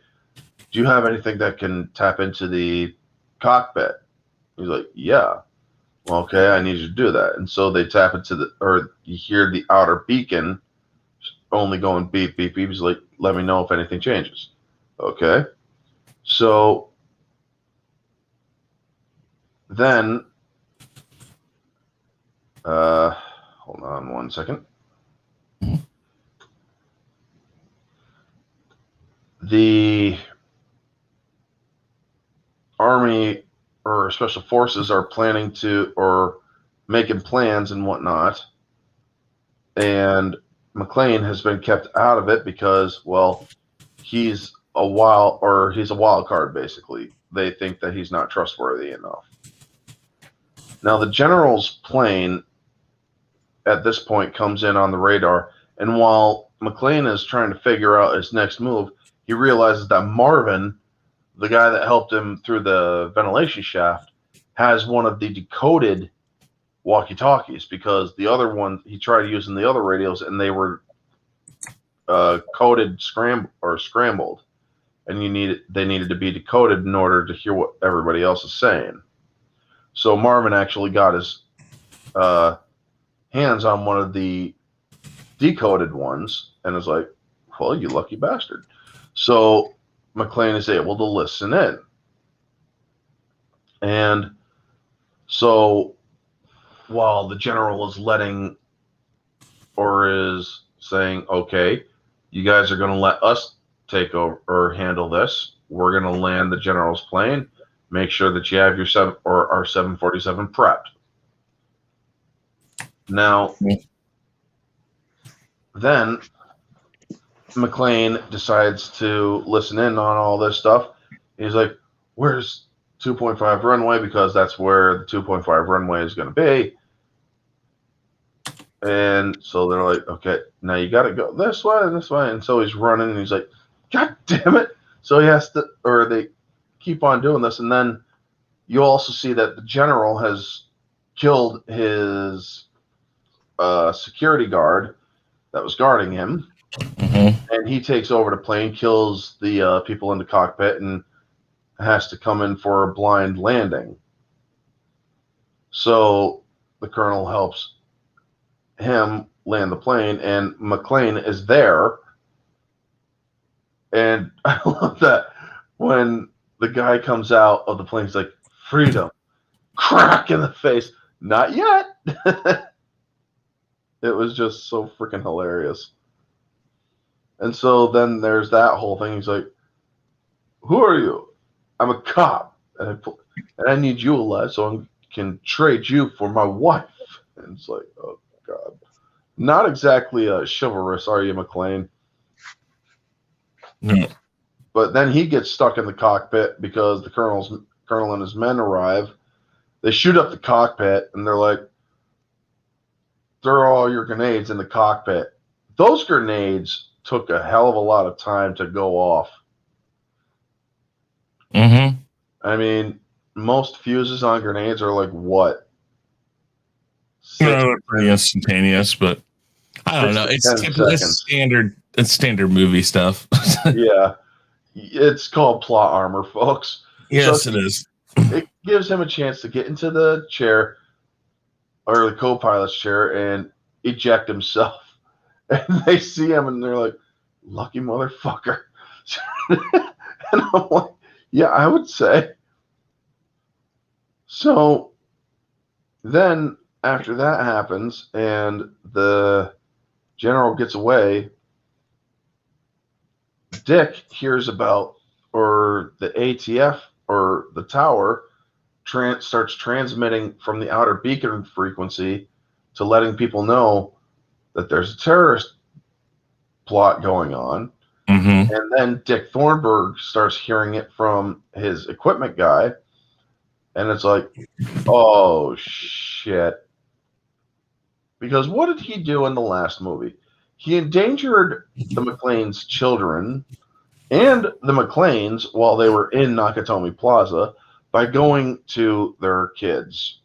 do you have anything that can tap into the cockpit? He's like, yeah. Well, okay, I need you to do that. And so they tap into you hear the outer beacon only going beep, beep, beep. He's like, let me know if anything changes. Okay. So then, hold on one second. The Army or Special Forces are planning making plans and whatnot. And McClane has been kept out of it because, well, he's a wild card, basically. They think that he's not trustworthy enough. Now, the general's plane at this point comes in on the radar, and while McClane is trying to figure out his next move, he realizes that Marvin, the guy that helped him through the ventilation shaft, has one of the decoded walkie-talkies, because the other one, he tried using the other radios and they were coded scrambled, and they needed to be decoded in order to hear what everybody else is saying. So Marvin actually got his hands on one of the decoded ones and was like, well, you lucky bastard. So McClane is able to listen in. And so while the general is is saying, okay, you guys are going to let us take over or handle this. We're going to land the general's plane. Make sure that you have our 747 prepped. Now, then McClane decides to listen in on all this stuff. He's like, where's 2.5 runway? Because that's where the 2.5 runway is going to be. And so they're like, okay, now you got to go this way and this way. And so he's running and he's like, God damn it. So he has to, or they keep on doing this. And then you also see that the general has killed his security guard that was guarding him. Mm-hmm. And he takes over the plane, kills the people in the cockpit, and has to come in for a blind landing. So the colonel helps him land the plane, and McClane is there. And I love that when the guy comes out of the plane, he's like, freedom, crack in the face, not yet. It was just so freaking hilarious. And so then there's that whole thing. He's like, who are you? I'm a cop, and I need you alive so I can trade you for my wife. And it's like, oh, God. Not exactly chivalrous, are you, McClane? No. But then he gets stuck in the cockpit because the colonel and his men arrive. They shoot up the cockpit, and they're like, throw all your grenades in the cockpit. Those grenades took a hell of a lot of time to go off. Mm-hmm. I mean, most fuses on grenades are like what? They're pretty instantaneous, but I don't know. It's standard movie stuff. Yeah. It's called plot armor, folks. Yes, it is. It gives him a chance to get into the chair or the co-pilot's chair and eject himself. And they see him and they're like, lucky motherfucker. And I'm like, yeah, I would say. So then after that happens and the general gets away, Dick hears about, or the ATF or the tower starts transmitting from the outer beacon frequency to letting people know that there's a terrorist plot going on. Mm-hmm. And then Dick Thornburg starts hearing it from his equipment guy. And it's like, oh, shit. Because what did he do in the last movie? He endangered the McClane's children and the McClanes while they were in Nakatomi Plaza by going to their kids.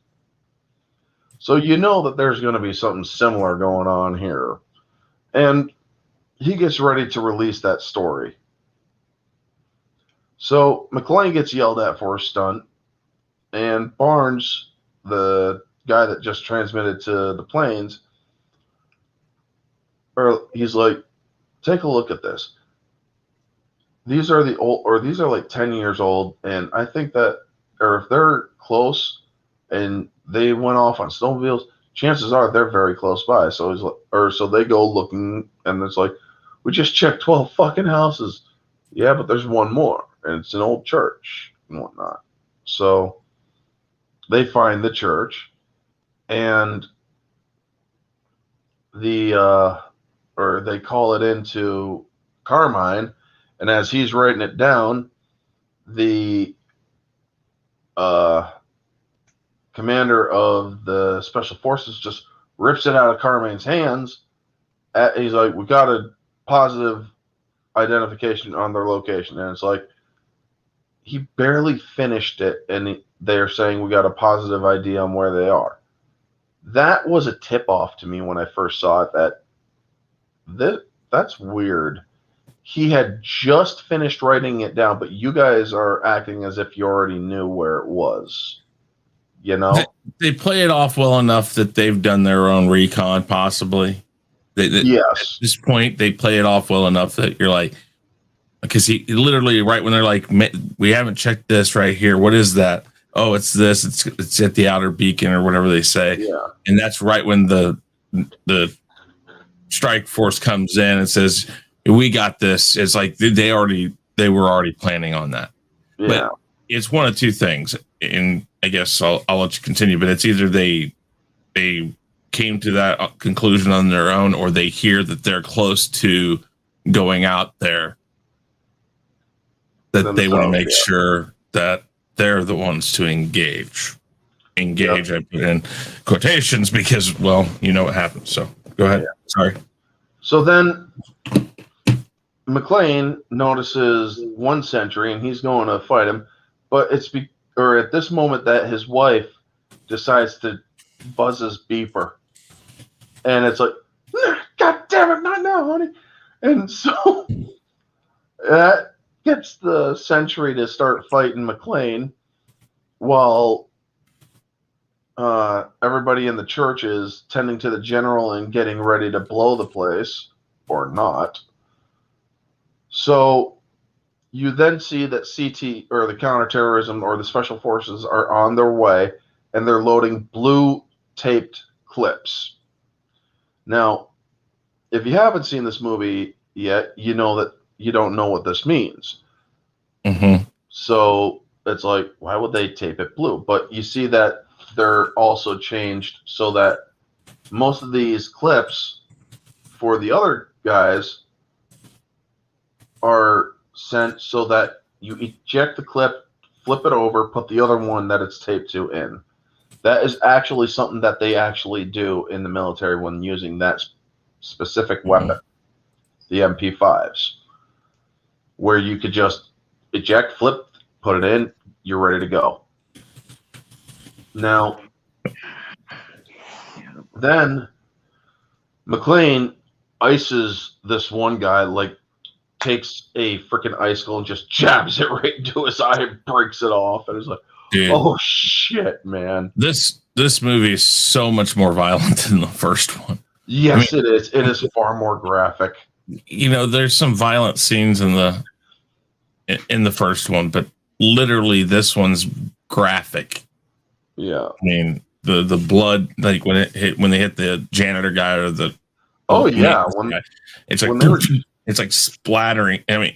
So you know that there's going to be something similar going on here. And he gets ready to release that story. So McClane gets yelled at for a stunt, and Barnes, the guy that just transmitted to the planes, he's like, take a look at this. These are these are like 10 years old, and I think that, or if they're close and they went off on snowmobiles, chances are they're very close by. So he's like, so they go looking, and it's like, we just checked 12 fucking houses. Yeah, but there's one more, and it's an old church and whatnot. So they find the church, and the or they call it into Carmine, and as he's writing it down, the commander of the special forces just rips it out of Carmine's hands. He's like, we got a positive identification on their location. And it's like, he barely finished it, and they're saying we got a positive ID on where they are. That was a tip-off to me when I first saw it, that's weird. He had just finished writing it down, but you guys are acting as if you already knew where it was. You know? They play it off well enough that they've done their own recon, possibly. Yes. At this point, they play it off well enough that you're like, because he literally, right when they're like, we haven't checked this right here. What is that? Oh, it's this. It's at the outer beacon or whatever they say. Yeah. And that's right when the strike force comes in and says, we got this. It's like they were already planning on that. Yeah. But it's one of two things. And I guess I'll let you continue, but it's either they came to that conclusion on their own, or they hear that they're close to going out there, that they want to make sure that they're the ones to engage. Yep. I put in quotations because, well, you know what happens. So go ahead. Yeah. Sorry. So then McClane notices one sentry and he's going to fight him, but at this moment that his wife decides to buzz his beeper. And it's like, God damn it, not now, honey. And so that gets the sentry to start fighting McClane while everybody in the church is tending to the general and getting ready to blow the place, or not. So you then see that CT, or the counterterrorism, or the special forces are on their way, and they're loading blue taped clips. Now, if you haven't seen this movie yet, you know that you don't know what this means. Mm-hmm. So it's like, why would they tape it blue? But you see that they're also changed so that most of these clips for the other guys are sent so that you eject the clip, flip it over, put the other one that it's taped to in. That is actually something that they actually do in the military when using that specific weapon, the MP5s, where you could just eject, flip, put it in, you're ready to go. Now, then McClane ices this one guy, like takes a freaking icicle and just jabs it right into his eye and breaks it off. And it's like, dude, oh shit, man. This movie is so much more violent than the first one. Yes, it is. It is far more graphic. You know, there's some violent scenes in the first one, but literally this one's graphic. Yeah. I mean, the blood, like when they hit the janitor guy or the guy, it's like it's like splattering. I mean,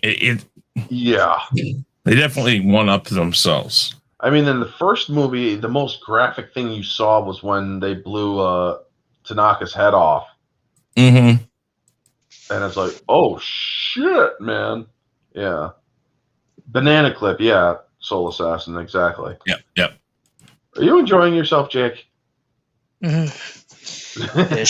they definitely one up themselves. I mean, in the first movie, the most graphic thing you saw was when they blew Tanaka's head off. Mm-hmm. And it's like, oh shit, man. Yeah. Banana clip, yeah. Soul Assassin, exactly. Yep. Are you enjoying yourself, Jake? Mm-hmm. Yeah,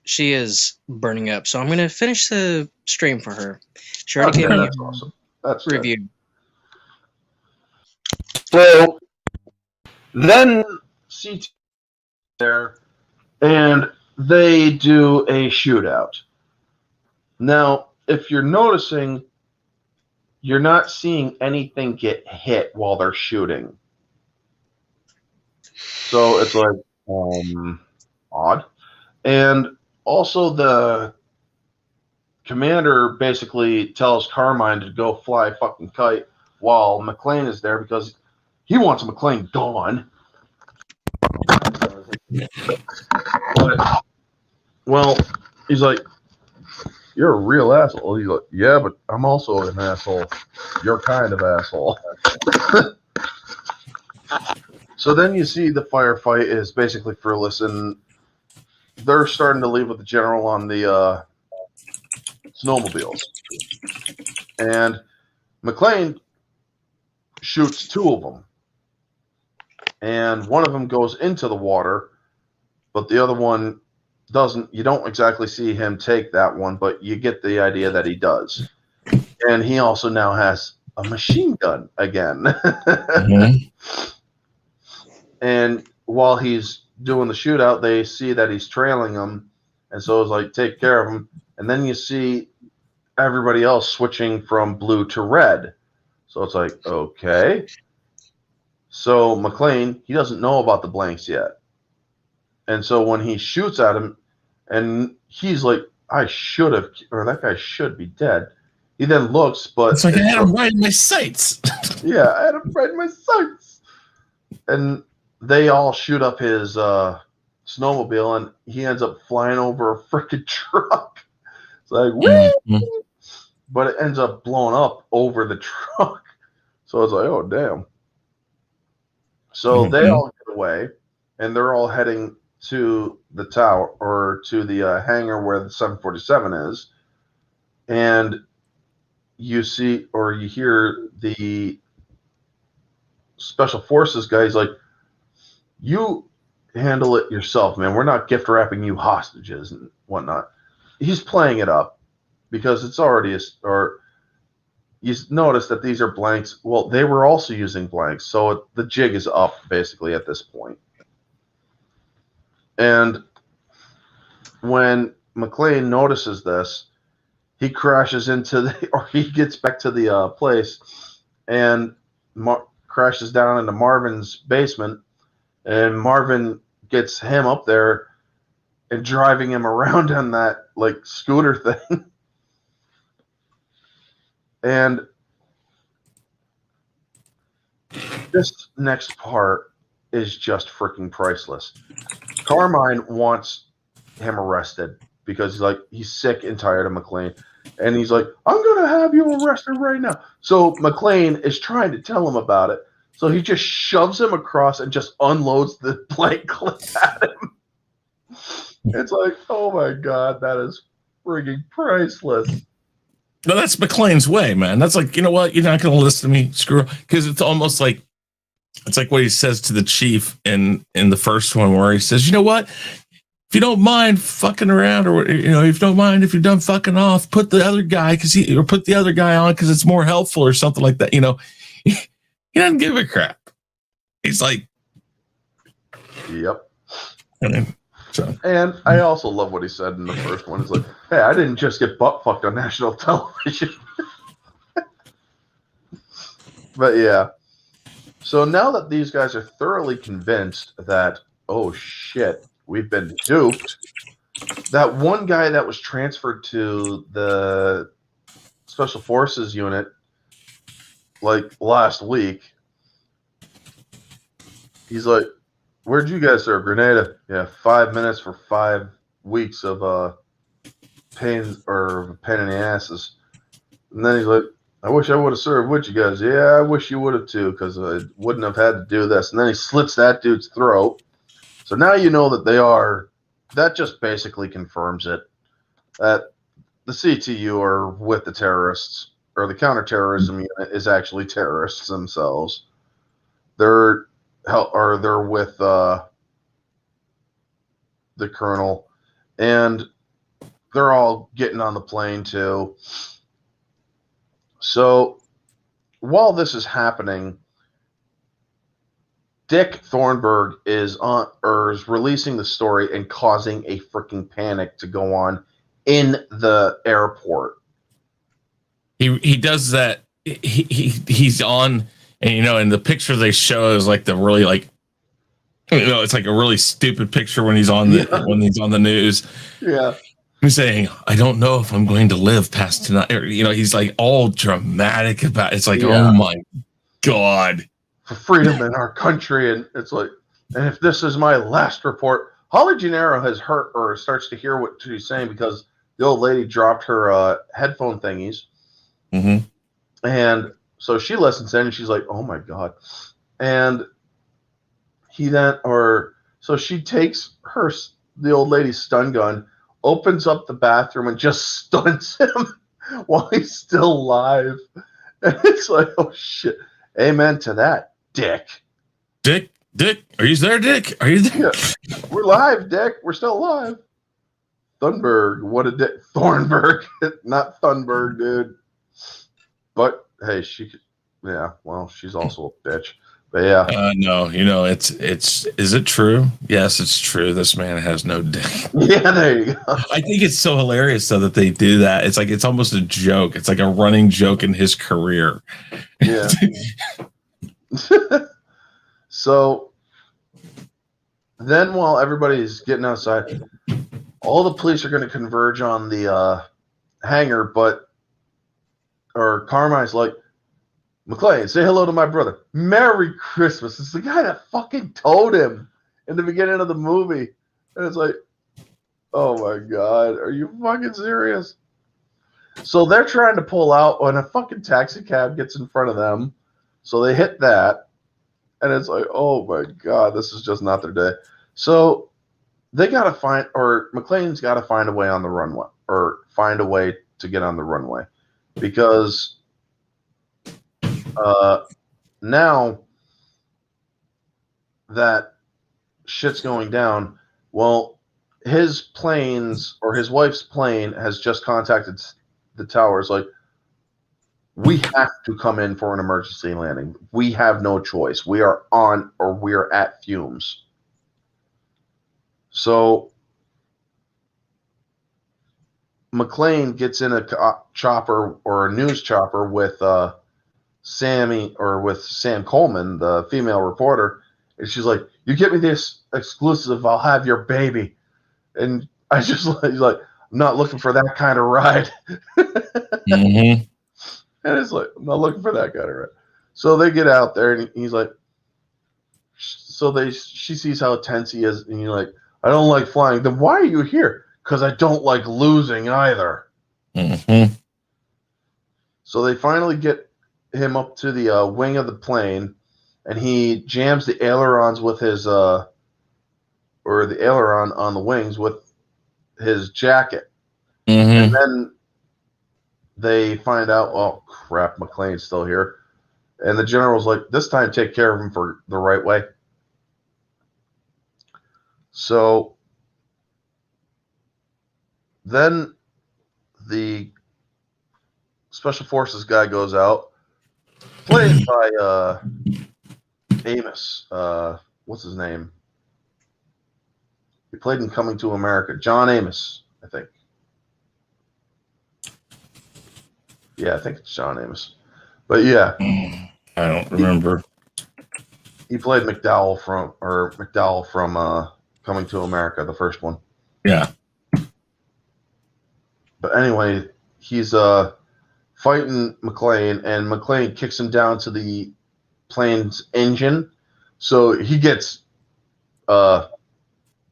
she is burning up, so I'm going to finish the stream for her. She already gave me that's awesome. That's review. Good. So then CT there, and they do a shootout. Now, if you're noticing, you're not seeing anything get hit while they're shooting. So it's like odd. And also the commander basically tells Carmine to go fly a fucking kite while McClane is there because he wants McClane gone. But, well, he's like, you're a real asshole. He's like, yeah, but I'm also an asshole. You're kind of asshole. So then you see the firefight is basically fruitless, and they're starting to leave with the general on the snowmobiles. And McClane shoots 2 of them. And one of them goes into the water, but the other one doesn't. You don't exactly see him take that one, but you get the idea that he does. And he also now has a machine gun again. Mm-hmm. And while he's doing the shootout, they see that he's trailing them, and so it's like, take care of him. And then you see everybody else switching from blue to red. So it's like, okay. So McClane, he doesn't know about the blanks yet. And so when he shoots at him, and he's like, I should have, or that guy should be dead. He then looks, but It's like I had him right in my sights. Yeah, I had him right in my sights. And they all shoot up his snowmobile, and he ends up flying over a freaking truck. It's like, woo! Mm-hmm. But it ends up blowing up over the truck. So it's like, oh, damn. So they all get away, and they're all heading to the tower, or to the hangar where the 747 is. And you see, or you hear the special forces guy. He's like, you handle it yourself, man. We're not gift wrapping you hostages and whatnot. He's playing it up because it's already or you notice that these are blanks. Well, they were also using blanks, so the jig is up basically at this point. And when McClane notices this, he crashes or he gets back to the place and crashes down into Marvin's basement, and Marvin gets him up there and driving him around on that like scooter thing. And this next part is just freaking priceless. Carmine wants him arrested because he's sick and tired of McClane. And he's like, I'm going to have you arrested right now. So McClane is trying to tell him about it. So he just shoves him across and just unloads the blank clip at him. It's like, oh my God, that is frigging priceless. No, that's McClane's way, man. That's like, you know what? You're not going to listen to me, screw. Because it's almost like, it's like what he says to the chief in the first one, where he says, you know what? If you don't mind fucking around, or if you don't mind if you're done fucking off, put the other guy put the other guy on because it's more helpful or something like that. He doesn't give a crap. He's like, yep. And I also love what he said in the first one. It's like, hey, I didn't just get butt fucked on national television. But yeah. So now that these guys are thoroughly convinced that, oh shit, we've been duped, that one guy that was transferred to the Special Forces unit like last week, he's like, where'd you guys serve? Grenada. Yeah, 5 minutes for 5 weeks of pain in the asses. And then he's like, I wish I would have served with you guys. Yeah, I wish you would have too, because I wouldn't have had to do this. And then he slits that dude's throat. So now you know that that just basically confirms it, that the CTU are with the terrorists, or the counterterrorism unit is actually terrorists themselves. They're with the colonel, and they're all getting on the plane too. So while this is happening, Dick Thornburg is releasing the story and causing a freaking panic to go on in the airport. He does that. He's on, and and the picture they show is like the really it's like a really stupid picture when he's on the news. Yeah. He's saying, I don't know if I'm going to live past tonight. He's like all dramatic about it. It's like, oh my God. For freedom in our country. And it's like, and if this is my last report, Holly Gennaro has heard or starts to hear what she's saying because the old lady dropped her headphone thingies. Mm-hmm. And so she listens in and she's like, oh my God. And so she takes the old lady's stun gun, opens up the bathroom and just stunts him while he's still alive. And it's like, oh shit. Amen to that, Dick. Dick, are you there, Dick? Are you there? Yeah. We're live, Dick. We're still alive. Thunberg, what a dick. Thornburg, not Thunberg, dude. But hey, she's also a bitch. But yeah. No, it's is it true? Yes, it's true. This man has no dick. Yeah, there you go. I think it's so hilarious though that they do that. It's like it's almost a joke. It's like a running joke in his career. Yeah. So then while everybody's getting outside, all the police are going to converge on the hangar, or Carmine's like, McClane, say hello to my brother. Merry Christmas. It's the guy that fucking told him in the beginning of the movie. And it's like, oh my God, are you fucking serious? So they're trying to pull out when a fucking taxi cab gets in front of them. So they hit that. And it's like, oh my God, this is just not their day. So they got to find, or McClane's got to find a way on the runway, or find a way to get on the runway. Because now that shit's going down, well, his planes, or his wife's plane, has just contacted the towers like, we have to come in for an emergency landing. We have no choice. We are on, or we are at fumes. So McClane gets in a chopper, or a news chopper, with Sam Coleman, the female reporter, and she's like, "You get me this exclusive, I'll have your baby." And I just he's like, "I'm not looking for that kind of ride." Mm-hmm. And it's like, I'm not looking for that kind of ride. So they get out there, and he's like, she sees how tense he is, and you're like, "I don't like flying." Then why are you here? Because I don't like losing either. Mm-hmm. So they finally get him up to the wing of the plane, and he jams the ailerons with his or the aileron on the wings with his jacket. Mm-hmm. And then they find out, oh crap, McClane's still here. And the general's like, this time take care of him for the right way. So then the special forces guy goes out, played by Amos. What's his name? He played in Coming to America. John Amos, I think. Yeah, I think it's John Amos. But yeah. I don't remember. He played McDowell from Coming to America, the first one. Yeah. But anyway, he's fighting McClane, and McClane kicks him down to the plane's engine. So he gets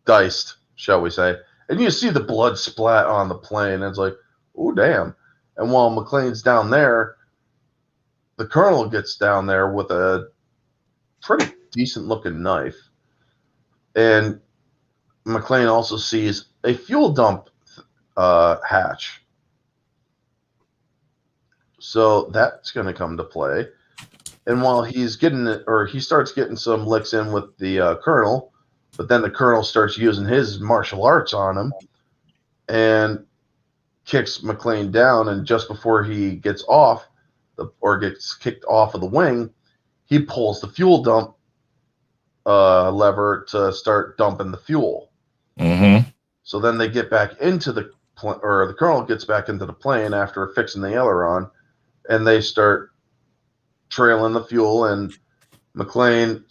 diced, shall we say. And you see the blood splat on the plane. And it's like, oh, damn. And while McClane's down there, the colonel gets down there with a pretty decent-looking knife. And McClane also sees a fuel dump hatch. So that's going to come to play. And while he's getting it, or he starts getting some licks in with the colonel, but then the colonel starts using his martial arts on him and kicks McClane down. And just before he gets off, or gets kicked off of the wing, he pulls the fuel dump lever to start dumping the fuel. Mm-hmm. So then they get back into the colonel gets back into the plane after fixing the aileron, and they start trailing the fuel, and McClane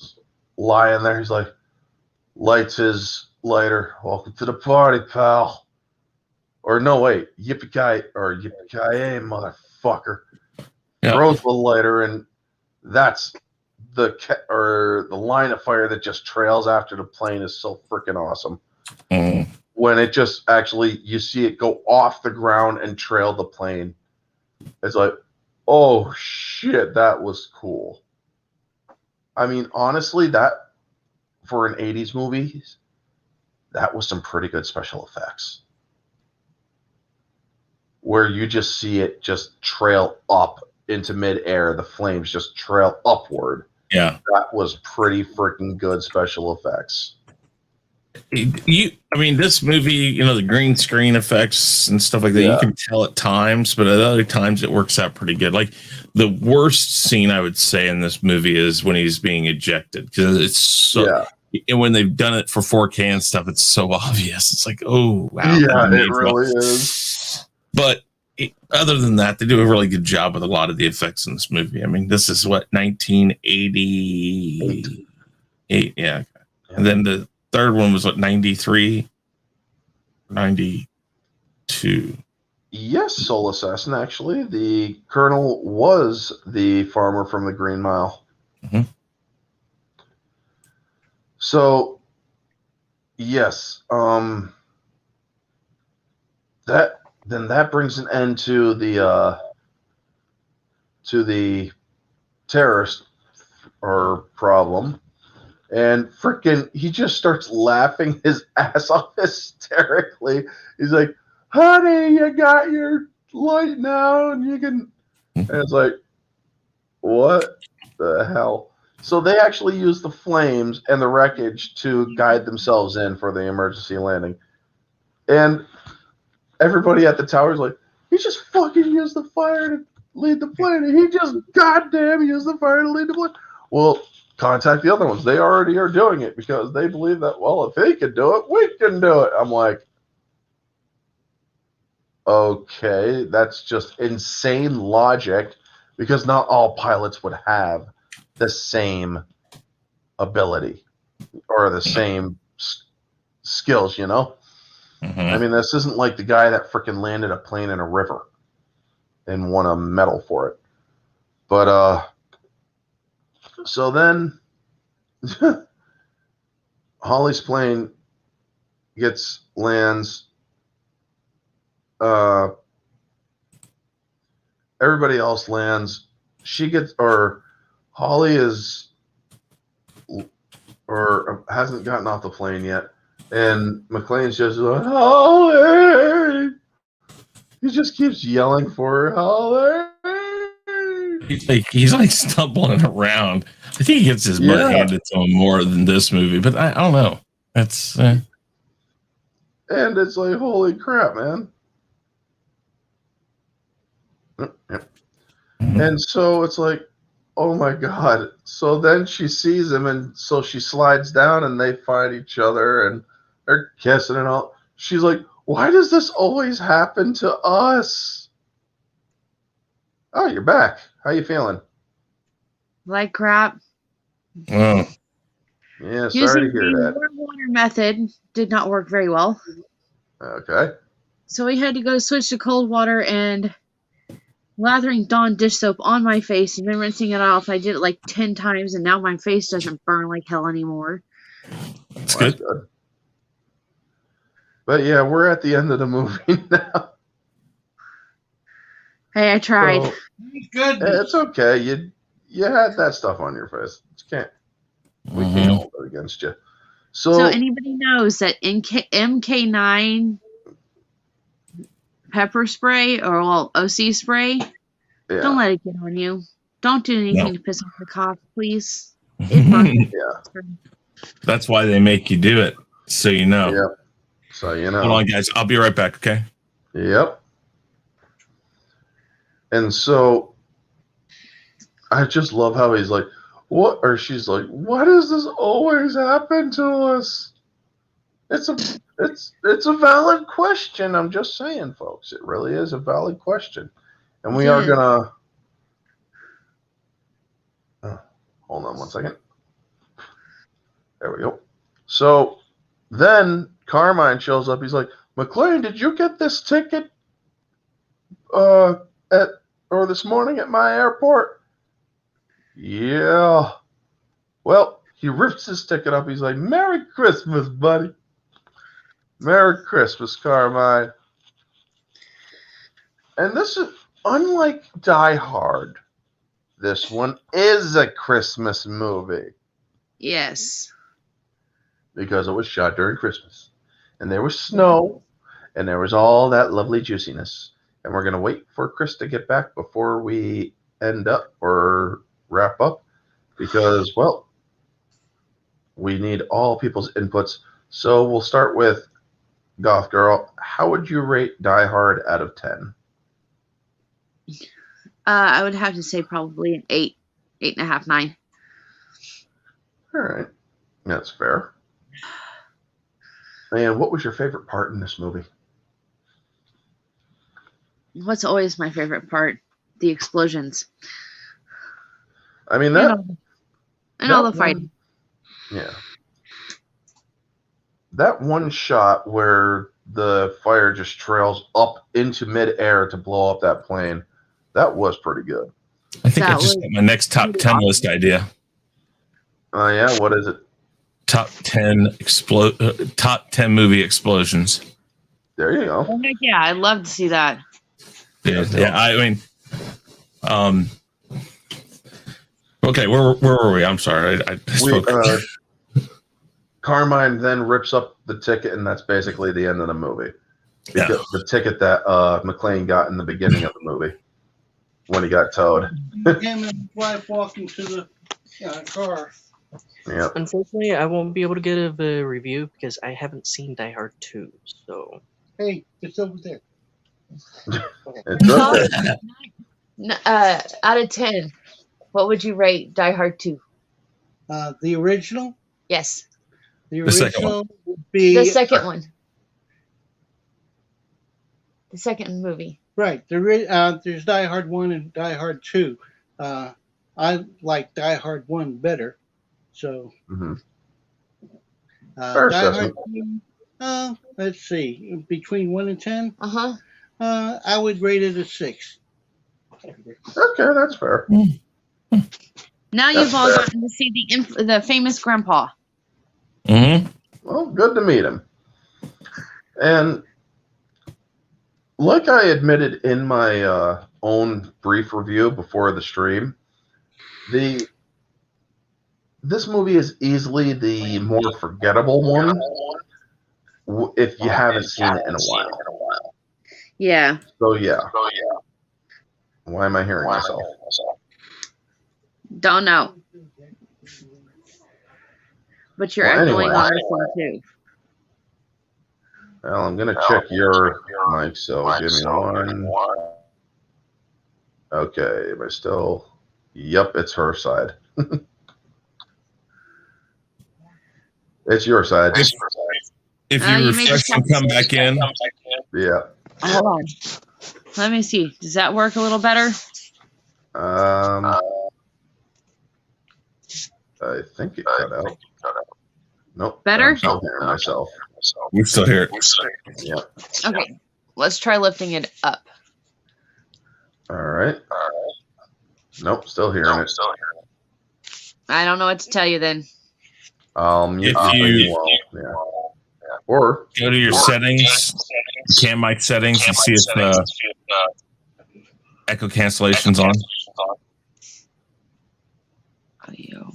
lying there. He's like, lights his lighter. Welcome to the party, pal. Or no, wait, yippee-ki-yay, motherfucker. Yeah. Throws the lighter, and that's the line of fire that just trails after the plane is so freaking awesome. Mm-hmm. When it just actually, you see it go off the ground and trail the plane. It's like, oh shit, that was cool. I mean, honestly, that for an 80s movie, that was some pretty good special effects. where you just see it just trail up into midair. The flames just trail upward. Yeah. That was pretty freaking good special effects. This movie, the green screen effects and stuff like that, Yeah. you can tell at times, but at other times it works out pretty good. Like the worst scene I would say in this movie is when he's being ejected, because it's so, and when they've done it for 4K and stuff, it's so obvious. It's like, oh, wow. Yeah, it really is. But other than that, they do a really good job with a lot of the effects in this movie. I mean, this is what, 1988? Yeah. And then the third one was what, 93? 92. Yes, Soul Assassin, actually. The Colonel was the farmer from the Green Mile. Mm-hmm. So, yes. That brings an end to the terrorist or problem. And freaking, he just starts laughing his ass off hysterically. He's like, honey, you got your light now, and you can... And it's like, what the hell? So they actually use the flames and the wreckage to guide themselves in for the emergency landing. And everybody at the tower is like, he just fucking used the fire to lead the plane. And he just goddamn used the fire to lead the plane. Well, contact the other ones. They already are doing it because they believe that, well, if he can do it, we can do it. I'm like, okay, that's just insane logic, because not all pilots would have the same ability or the same skills, Mm-hmm. I mean, this isn't like the guy that freaking landed a plane in a river and won a medal for it. But, so then Holly's plane lands. Everybody else lands. Holly hasn't gotten off the plane yet. And McClane's just like, Holly! He just keeps yelling for her, Holly! He's like stumbling around. I think he gets his butt handed to him more than this movie, but I don't know. That's and it's like, holy crap, man. Mm-hmm. And so it's like, oh my god. So then she sees him, and so she slides down, and they find each other, and they're kissing and all. She's like, why does this always happen to us? Oh, you're back. How you feeling? Like crap. Oh. Yeah, sorry Using to hear that. The warm water method did not work very well. Okay. So we had to go switch to cold water and lathering Dawn dish soap on my face and then rinsing it off. I did it like 10 times, and now my face doesn't burn like hell anymore. That's good. But yeah, we're at the end of the movie now. Hey, I tried. So, it's okay. You had that stuff on your face. We can't hold it against you. So anybody knows that MK9 pepper spray or OC spray, don't let it get on you. Don't do anything to piss off the cops, please. It burns. That's why they make you do it, so you know. Yep. So you know. Hold on, guys. I'll be right back, okay? Yep. And so I just love how he's like, what? Or she's like, why does this always happen to us? It's a valid question. I'm just saying, folks. It really is a valid question. And we are gonna hold on one second. There we go. So then Carmine shows up. He's like, McClane, did you get this ticket this morning at my airport? Yeah. Well, he rips his ticket up. He's like, Merry Christmas, buddy. Merry Christmas, Carmine. And this is, unlike Die Hard, this one is a Christmas movie. Yes. Because it was shot during Christmas. And there was snow, and there was all that lovely juiciness. And we're going to wait for Chris to get back before we end up or wrap up because, well, we need all people's inputs. So we'll start with Goth Girl. How would you rate Die Hard out of 10? I would have to say probably an 8, 8.5, 9. All right. That's fair. And what was your favorite part in this movie? What's always my favorite part? The explosions. I mean, And all the fighting. Yeah. That one shot where the fire just trails up into midair to blow up that plane, that was pretty good. I think I just got my next top 10 list idea. Oh, yeah? What is it? Top 10 movie explosions. There you go. Oh, heck yeah, I'd love to see that. Yeah. I mean, okay, where were we? I'm sorry. I spoke. Carmine then rips up the ticket, and that's basically the end of the movie. Because the ticket that McClane got in the beginning of the movie when he got towed. Him and his wife walking to the car. Yeah. Unfortunately, I won't be able to get a review because I haven't seen Die Hard 2. So, Hey, it's over there. It's okay. Out of 10, what would you rate Die Hard 2? The original? Yes. The second original would be... The second one. The second movie. Right. There's Die Hard 1 and Die Hard 2. I like Die Hard 1 better. So, Fair Die Hard assessment. 2, let's see, between 1 and 10, Uh-huh. I would rate it a 6. Okay, that's fair. Now That's you've all fair. gotten to see the famous grandpa. Mm-hmm. Well, good to meet him. And like I admitted in my own brief review before the stream, this movie is easily the more forgettable one if you haven't seen it in a while. Yeah. So, yeah. Why am I hearing myself? Don't know. But you're Well, echoing anyway. on this one too. Well, I'm going to check your mic, so give me one. Okay, am I still? Yep, it's her side. It's your side. If you you made the refresh and come back in, Yeah. Hold on. Let me see. Does that work a little better? I think it cut out. Nope. Better? I'm still hearing myself. we still hear it. Yeah. Okay. Let's try lifting it up. All right. Nope, still hearing it. I don't know what to tell you then. Mute If you- yeah. Or Go to your settings, cam mic settings, and see if echo cancellation's on. Audio.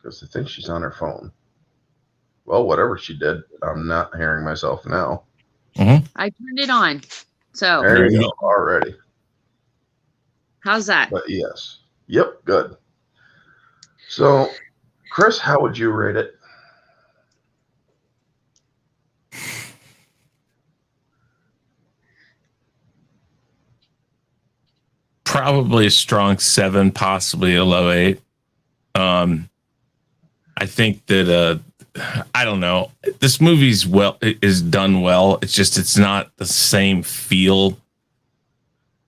because I think she's on her phone. Well, whatever she did, I'm not hearing myself now. I turned it on. So There you go. Already. how's that? But yes. Yep, good. So, Chris, how would you rate it? Probably a strong 7, possibly a low 8. I think that I don't know. This movie's is done well. It's just it's not the same feel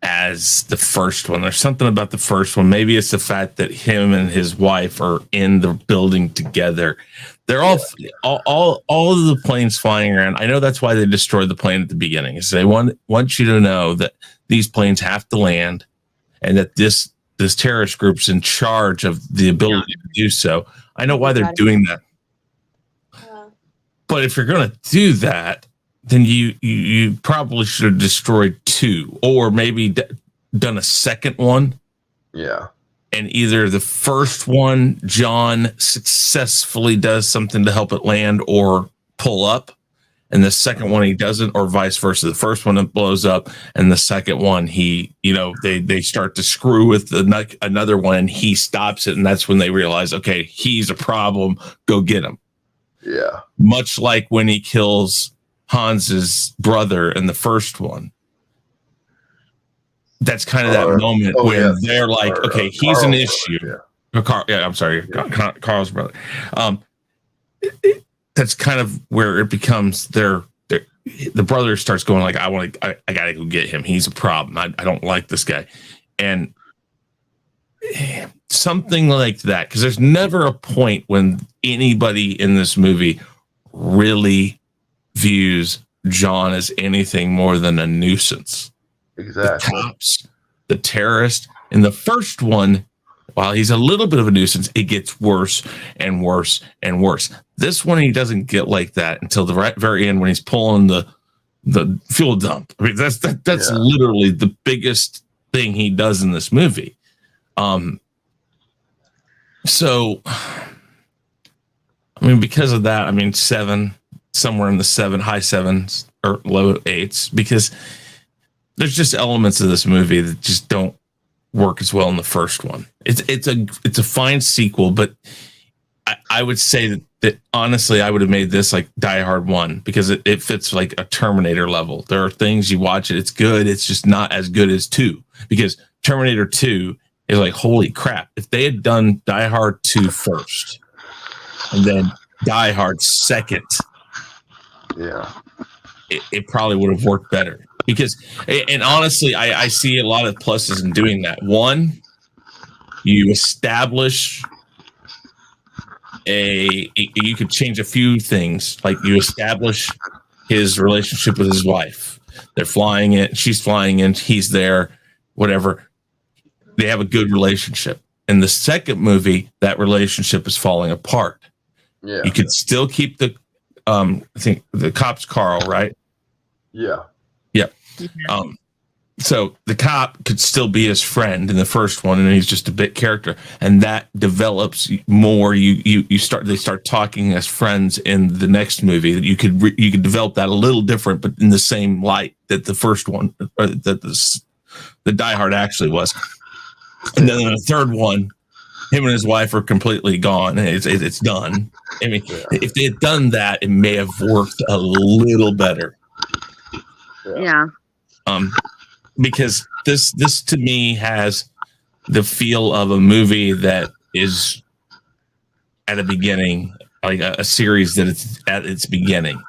as the first one. There's something about the first one. Maybe it's the fact that him and his wife are in the building together. They're all of the planes flying around. I know that's why they destroyed the plane at the beginning. Is they want you to know that these planes have to land, and that this terrorist group's in charge of the ability to do so. I know why they're doing that. But if you're going to do that, then you probably should have destroyed 2, or maybe done a second one. Yeah. And either the first one, John successfully does something to help it land, or pull up, and the second one he doesn't, or vice versa. The first one it blows up, and the second one they start to screw with another one, and he stops it, and that's when they realize, okay, he's a problem. Go get him. Yeah. Much like when he kills Hans's brother in the first one. That's kind of that moment when they're like, okay, he's an issue. I'm sorry, Carl's brother. That's kind of where it becomes the brother starts going like, I gotta go get him. He's a problem. I don't like this guy. And something like that, because there's never a point when anybody in this movie really views John as anything more than a nuisance. Exactly. The cops, the terrorist. In the first one, while he's a little bit of a nuisance, it gets worse and worse and worse. This one, he doesn't get like that until the very end when he's pulling the fuel dump. I mean, that's literally the biggest thing he does in this movie. So, I mean, because of that, I mean, 7, somewhere in the high 7s or low 8s, because there's just elements of this movie that just don't work as well in the first one. It's a fine sequel, but I would say that honestly, I would have made this like Die Hard 1 because it fits like a Terminator level. There are things you watch it's good. It's just not as good as 2, because Terminator 2 is like, holy crap. If they had done Die Hard 2 first and then Die Hard second, yeah, it probably would have worked better. Because, and honestly, I see a lot of pluses in doing that. One, you establish you could change a few things. Like you establish his relationship with his wife. They're flying in, she's flying in, he's there, whatever. They have a good relationship. In the second movie, that relationship is falling apart. Yeah. You could still keep I think the cop's Carl, right? Yeah. Yeah. So the cop could still be his friend in the first one, and he's just a bit character, and that develops more. They start talking as friends in the next movie. That you could develop that a little different, but in the same light that the first one, that the Die Hard actually was. And then in the third one, him and his wife are completely gone. It's done. I mean, if they had done that, it may have worked a little better. Yeah. Because this to me has the feel of a movie that is at a beginning, like a series that it's at its beginning.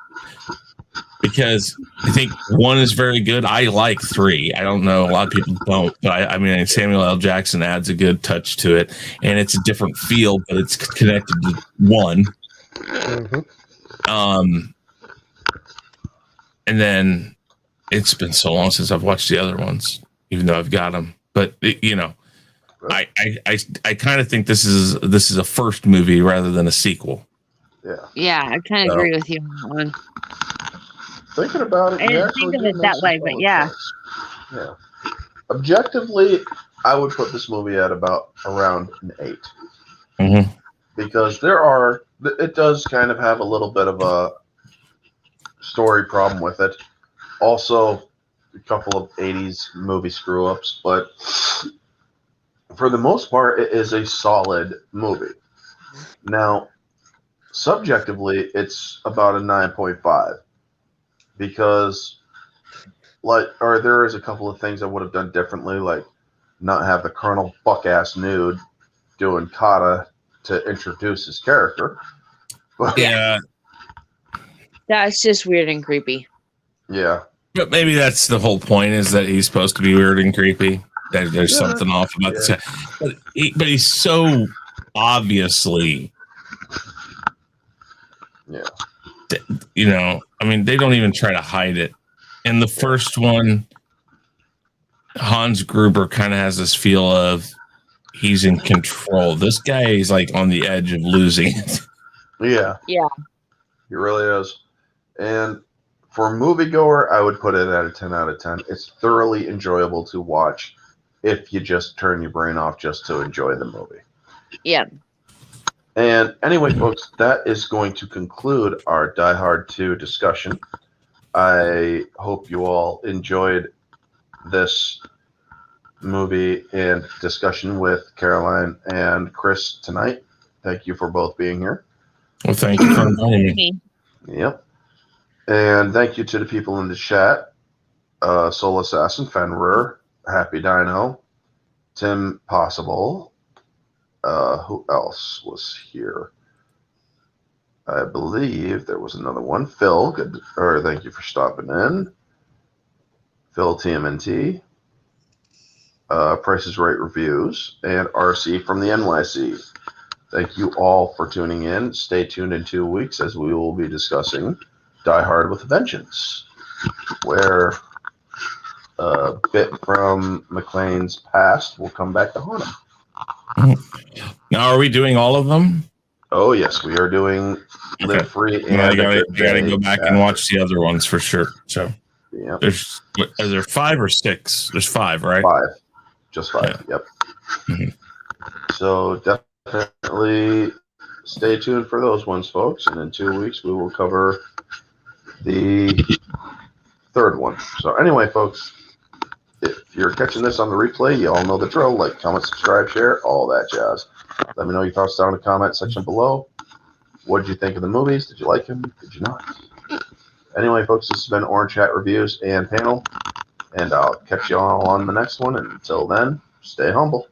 Because I think 1 is very good. I like 3. I don't know, a lot of people don't, but I mean Samuel L. Jackson adds a good touch to it, and it's a different feel, but it's connected to 1. Mm-hmm. And then it's been so long since I've watched the other ones, even though I've got them. But I kind of think this is a first movie rather than a sequel. Yeah. Yeah, I kind of agree with you on that one. Thinking about it, I didn't think of it that way, but yeah. Yeah. Objectively, I would put this movie at about around an 8. Mm-hmm. Because it does kind of have a little bit of a story problem with it. Also, a couple of 80s movie screw-ups, but for the most part, it is a solid movie. Now, subjectively, it's about a 9.5 because, there is a couple of things I would have done differently, like not have the Colonel buck-ass nude doing kata to introduce his character. But, yeah. That's just weird and creepy. Yeah. But maybe that's the whole point, is that he's supposed to be weird and creepy. That there's something off about this guy. But he's so obviously, I mean, they don't even try to hide it. In the first one, Hans Gruber kind of has this feel of he's in control. This guy is like on the edge of losing it. Yeah. Yeah. He really is. And for a moviegoer, I would put it at a 10 out of 10. It's thoroughly enjoyable to watch if you just turn your brain off just to enjoy the movie. Yeah. And anyway, folks, that is going to conclude our Die Hard 2 discussion. I hope you all enjoyed this movie and discussion with Caroline and Chris tonight. Thank you for both being here. Well, thank you for inviting me. Yep. And thank you to the people in the chat. Soul Assassin, Fenrir, Happy Dino, Tim Possible. Who else was here? I believe there was another one. Phil, thank you for stopping in. Phil TMNT. Price is Right Reviews, and RC from the NYC. Thank you all for tuning in. Stay tuned in 2 weeks as we will be discussing Die Hard with a Vengeance, where a bit from McClane's past will come back to haunt him. Now, are we doing all of them? Oh, yes, we are doing Live Free and I gotta go back and watch the other ones for sure. So, yep. Are there 5 or 6? There's 5, right? 5. Just 5, yeah. Yep. Mm-hmm. So definitely stay tuned for those ones, folks. And in 2 weeks, we will cover the 3rd one. So anyway, folks, if you're catching this on the replay, you all know the drill. Like, comment, subscribe, share, all that jazz. Let me know your thoughts down in the comment section below. What did you think of the movies? Did you like them? Did you not? Anyway, folks, this has been Orange Hat Reviews and Panel. And I'll catch you all on the next one. And until then, stay humble.